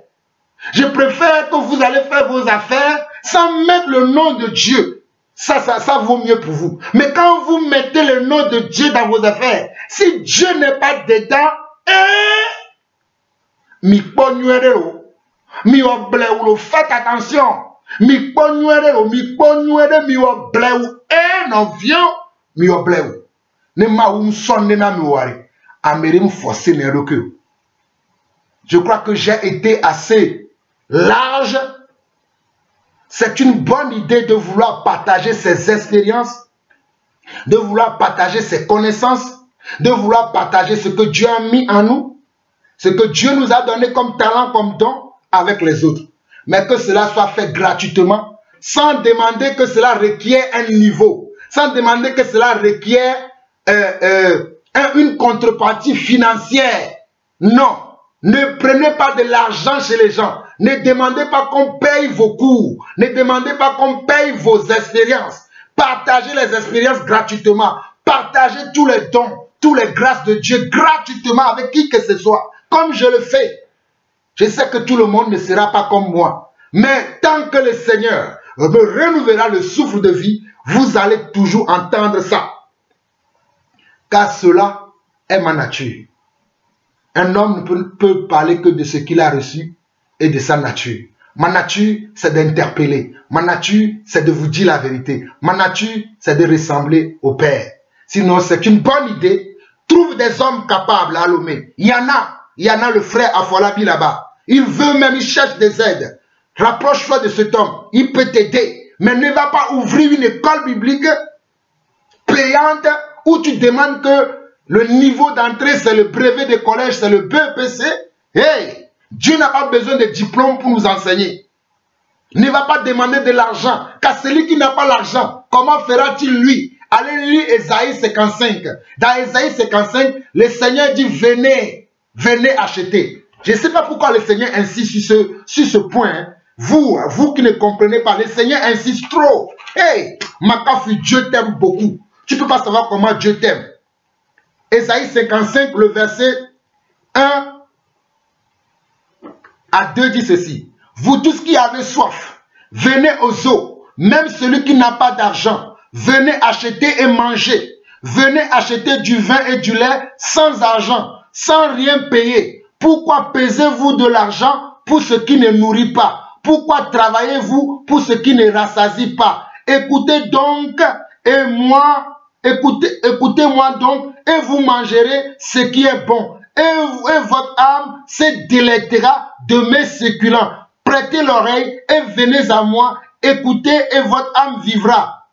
Je préfère que vous allez faire vos affaires sans mettre le nom de Dieu. Ça vaut mieux pour vous. Mais quand vous mettez le nom de Dieu dans vos affaires, si Dieu n'est pas dedans, faites attention. Je crois que j'ai été assez large. C'est une bonne idée de vouloir partager ses expériences, de vouloir partager ses connaissances, de vouloir partager ce que Dieu a mis en nous, ce que Dieu nous a donné comme talent, comme don avec les autres. mais que cela soit fait gratuitement, sans demander que cela requiert un niveau, sans demander que cela requiert une contrepartie financière. Non, ne prenez pas de l'argent chez les gens. Ne demandez pas qu'on paye vos cours. Ne demandez pas qu'on paye vos expériences. Partagez les expériences gratuitement. Partagez tous les dons, toutes les grâces de Dieu gratuitement avec qui que ce soit. Comme je le fais. Je sais que tout le monde ne sera pas comme moi. Mais tant que le Seigneur me renouvellera le souffle de vie, vous allez toujours entendre ça. Car cela est ma nature. Un homme ne peut parler que de ce qu'il a reçu et de sa nature. Ma nature, c'est d'interpeller. Ma nature, c'est de vous dire la vérité. Ma nature, c'est de ressembler au Père. Sinon, c'est une bonne idée. Trouve des hommes capables à Lomé. Il y en a le frère Afolabi là-bas. Il veut même, il cherche des aides. Rapproche-toi de cet homme. Il peut t'aider. Mais ne va pas ouvrir une école biblique payante où tu demandes que le niveau d'entrée, c'est le brevet de collège, c'est le BEPC. Hey! Dieu n'a pas besoin de diplôme pour nous enseigner. Ne va pas demander de l'argent. Car celui qui n'a pas l'argent, comment fera-t-il lui? Allez lire Ésaïe 55. Dans Ésaïe 55, le Seigneur dit venez, venez acheter. Je ne sais pas pourquoi le Seigneur insiste sur ce point. Vous qui ne comprenez pas, le Seigneur insiste trop. Hey, Makafu, Dieu t'aime beaucoup. Tu ne peux pas savoir comment Dieu t'aime. Ésaïe 55, le verset 1 à 2 dit ceci. Vous tous qui avez soif, venez aux eaux. Même celui qui n'a pas d'argent, venez acheter et manger. Venez acheter du vin et du lait sans argent, sans rien payer. Pourquoi pesez-vous de l'argent pour ce qui ne nourrit pas? Pourquoi travaillez-vous pour ce qui ne rassasie pas? Écoutez donc, et moi, écoutez-moi donc, et vous mangerez ce qui est bon. Et votre âme se délectera de mes séculents. Prêtez l'oreille et venez à moi. Écoutez et votre âme vivra.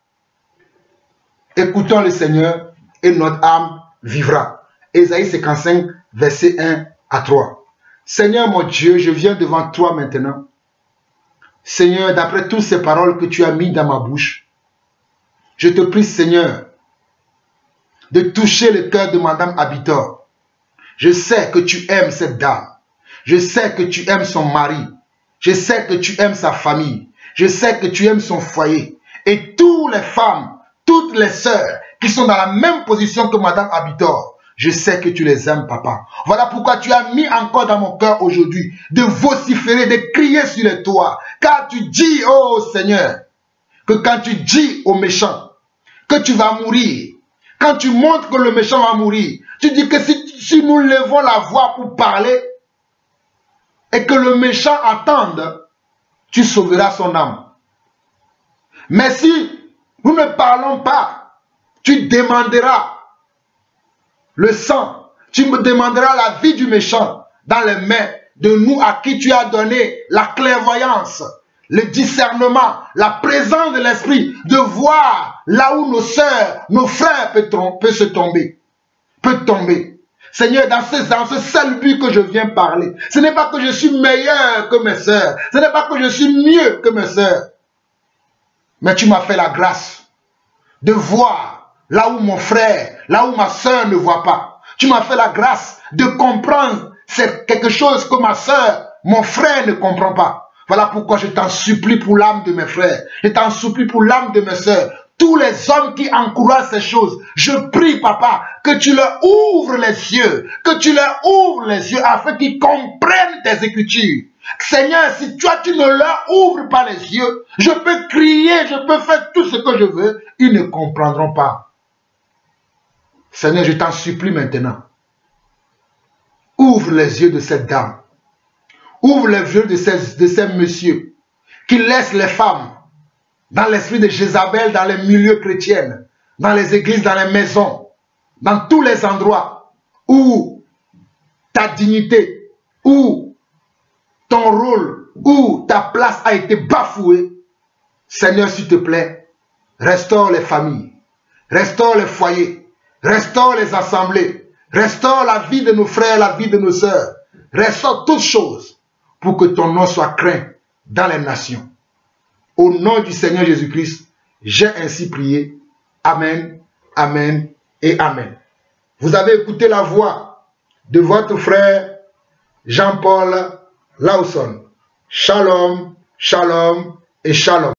Écoutons le Seigneur et notre âme vivra. Ésaïe 55, verset 1 à 3. Seigneur mon Dieu, je viens devant toi maintenant. Seigneur, d'après toutes ces paroles que tu as mises dans ma bouche, je te prie, Seigneur, de toucher le cœur de Madame Abitor. Je sais que tu aimes cette dame. Je sais que tu aimes son mari. Je sais que tu aimes sa famille. Je sais que tu aimes son foyer. Et toutes les femmes, toutes les sœurs qui sont dans la même position que Madame Abitor, je sais que tu les aimes, papa. Voilà pourquoi tu as mis encore dans mon cœur aujourd'hui de vociférer, de crier sur les toits. Car tu dis, oh Seigneur, que quand tu dis aux méchants que tu vas mourir, quand tu montres que le méchant va mourir, tu dis que si nous levons la voix pour parler et que le méchant attende, tu sauveras son âme. Mais si nous ne parlons pas, tu demanderas le sang, tu me demanderas la vie du méchant dans les mains de nous à qui tu as donné la clairvoyance, le discernement, la présence de l'esprit, de voir là où nos sœurs, nos frères peuvent se tomber. Peut tomber. Seigneur, dans ce seul but que je viens parler, ce n'est pas que je suis meilleur que mes sœurs, ce n'est pas que je suis mieux que mes sœurs, mais tu m'as fait la grâce de voir là où mon frère, là où ma sœur ne voit pas. Tu m'as fait la grâce de comprendre c'est quelque chose que ma sœur, mon frère ne comprend pas. Voilà pourquoi je t'en supplie pour l'âme de mes frères, je t'en supplie pour l'âme de mes sœurs. Tous les hommes qui encouragent ces choses, je prie, papa, que tu leur ouvres les yeux, que tu leur ouvres les yeux afin qu'ils comprennent tes écritures. Seigneur, si toi tu ne leur ouvres pas les yeux, je peux crier, je peux faire tout ce que je veux, ils ne comprendront pas. Seigneur, je t'en supplie maintenant. Ouvre les yeux de cette dame. Ouvre les yeux de ces messieurs qui laissent les femmes dans l'esprit de Jézabel, dans les milieux chrétiens, dans les églises, dans les maisons, dans tous les endroits où ta dignité, où ton rôle, où ta place a été bafouée. Seigneur, s'il te plaît, restaure les familles, restaure les foyers, restaure les assemblées, restaure la vie de nos frères, la vie de nos sœurs, restaure toutes choses pour que ton nom soit craint dans les nations. Au nom du Seigneur Jésus-Christ, j'ai ainsi prié. Amen, amen et amen. Vous avez écouté la voix de votre frère Jean-Paul Lawson. Shalom, shalom et shalom.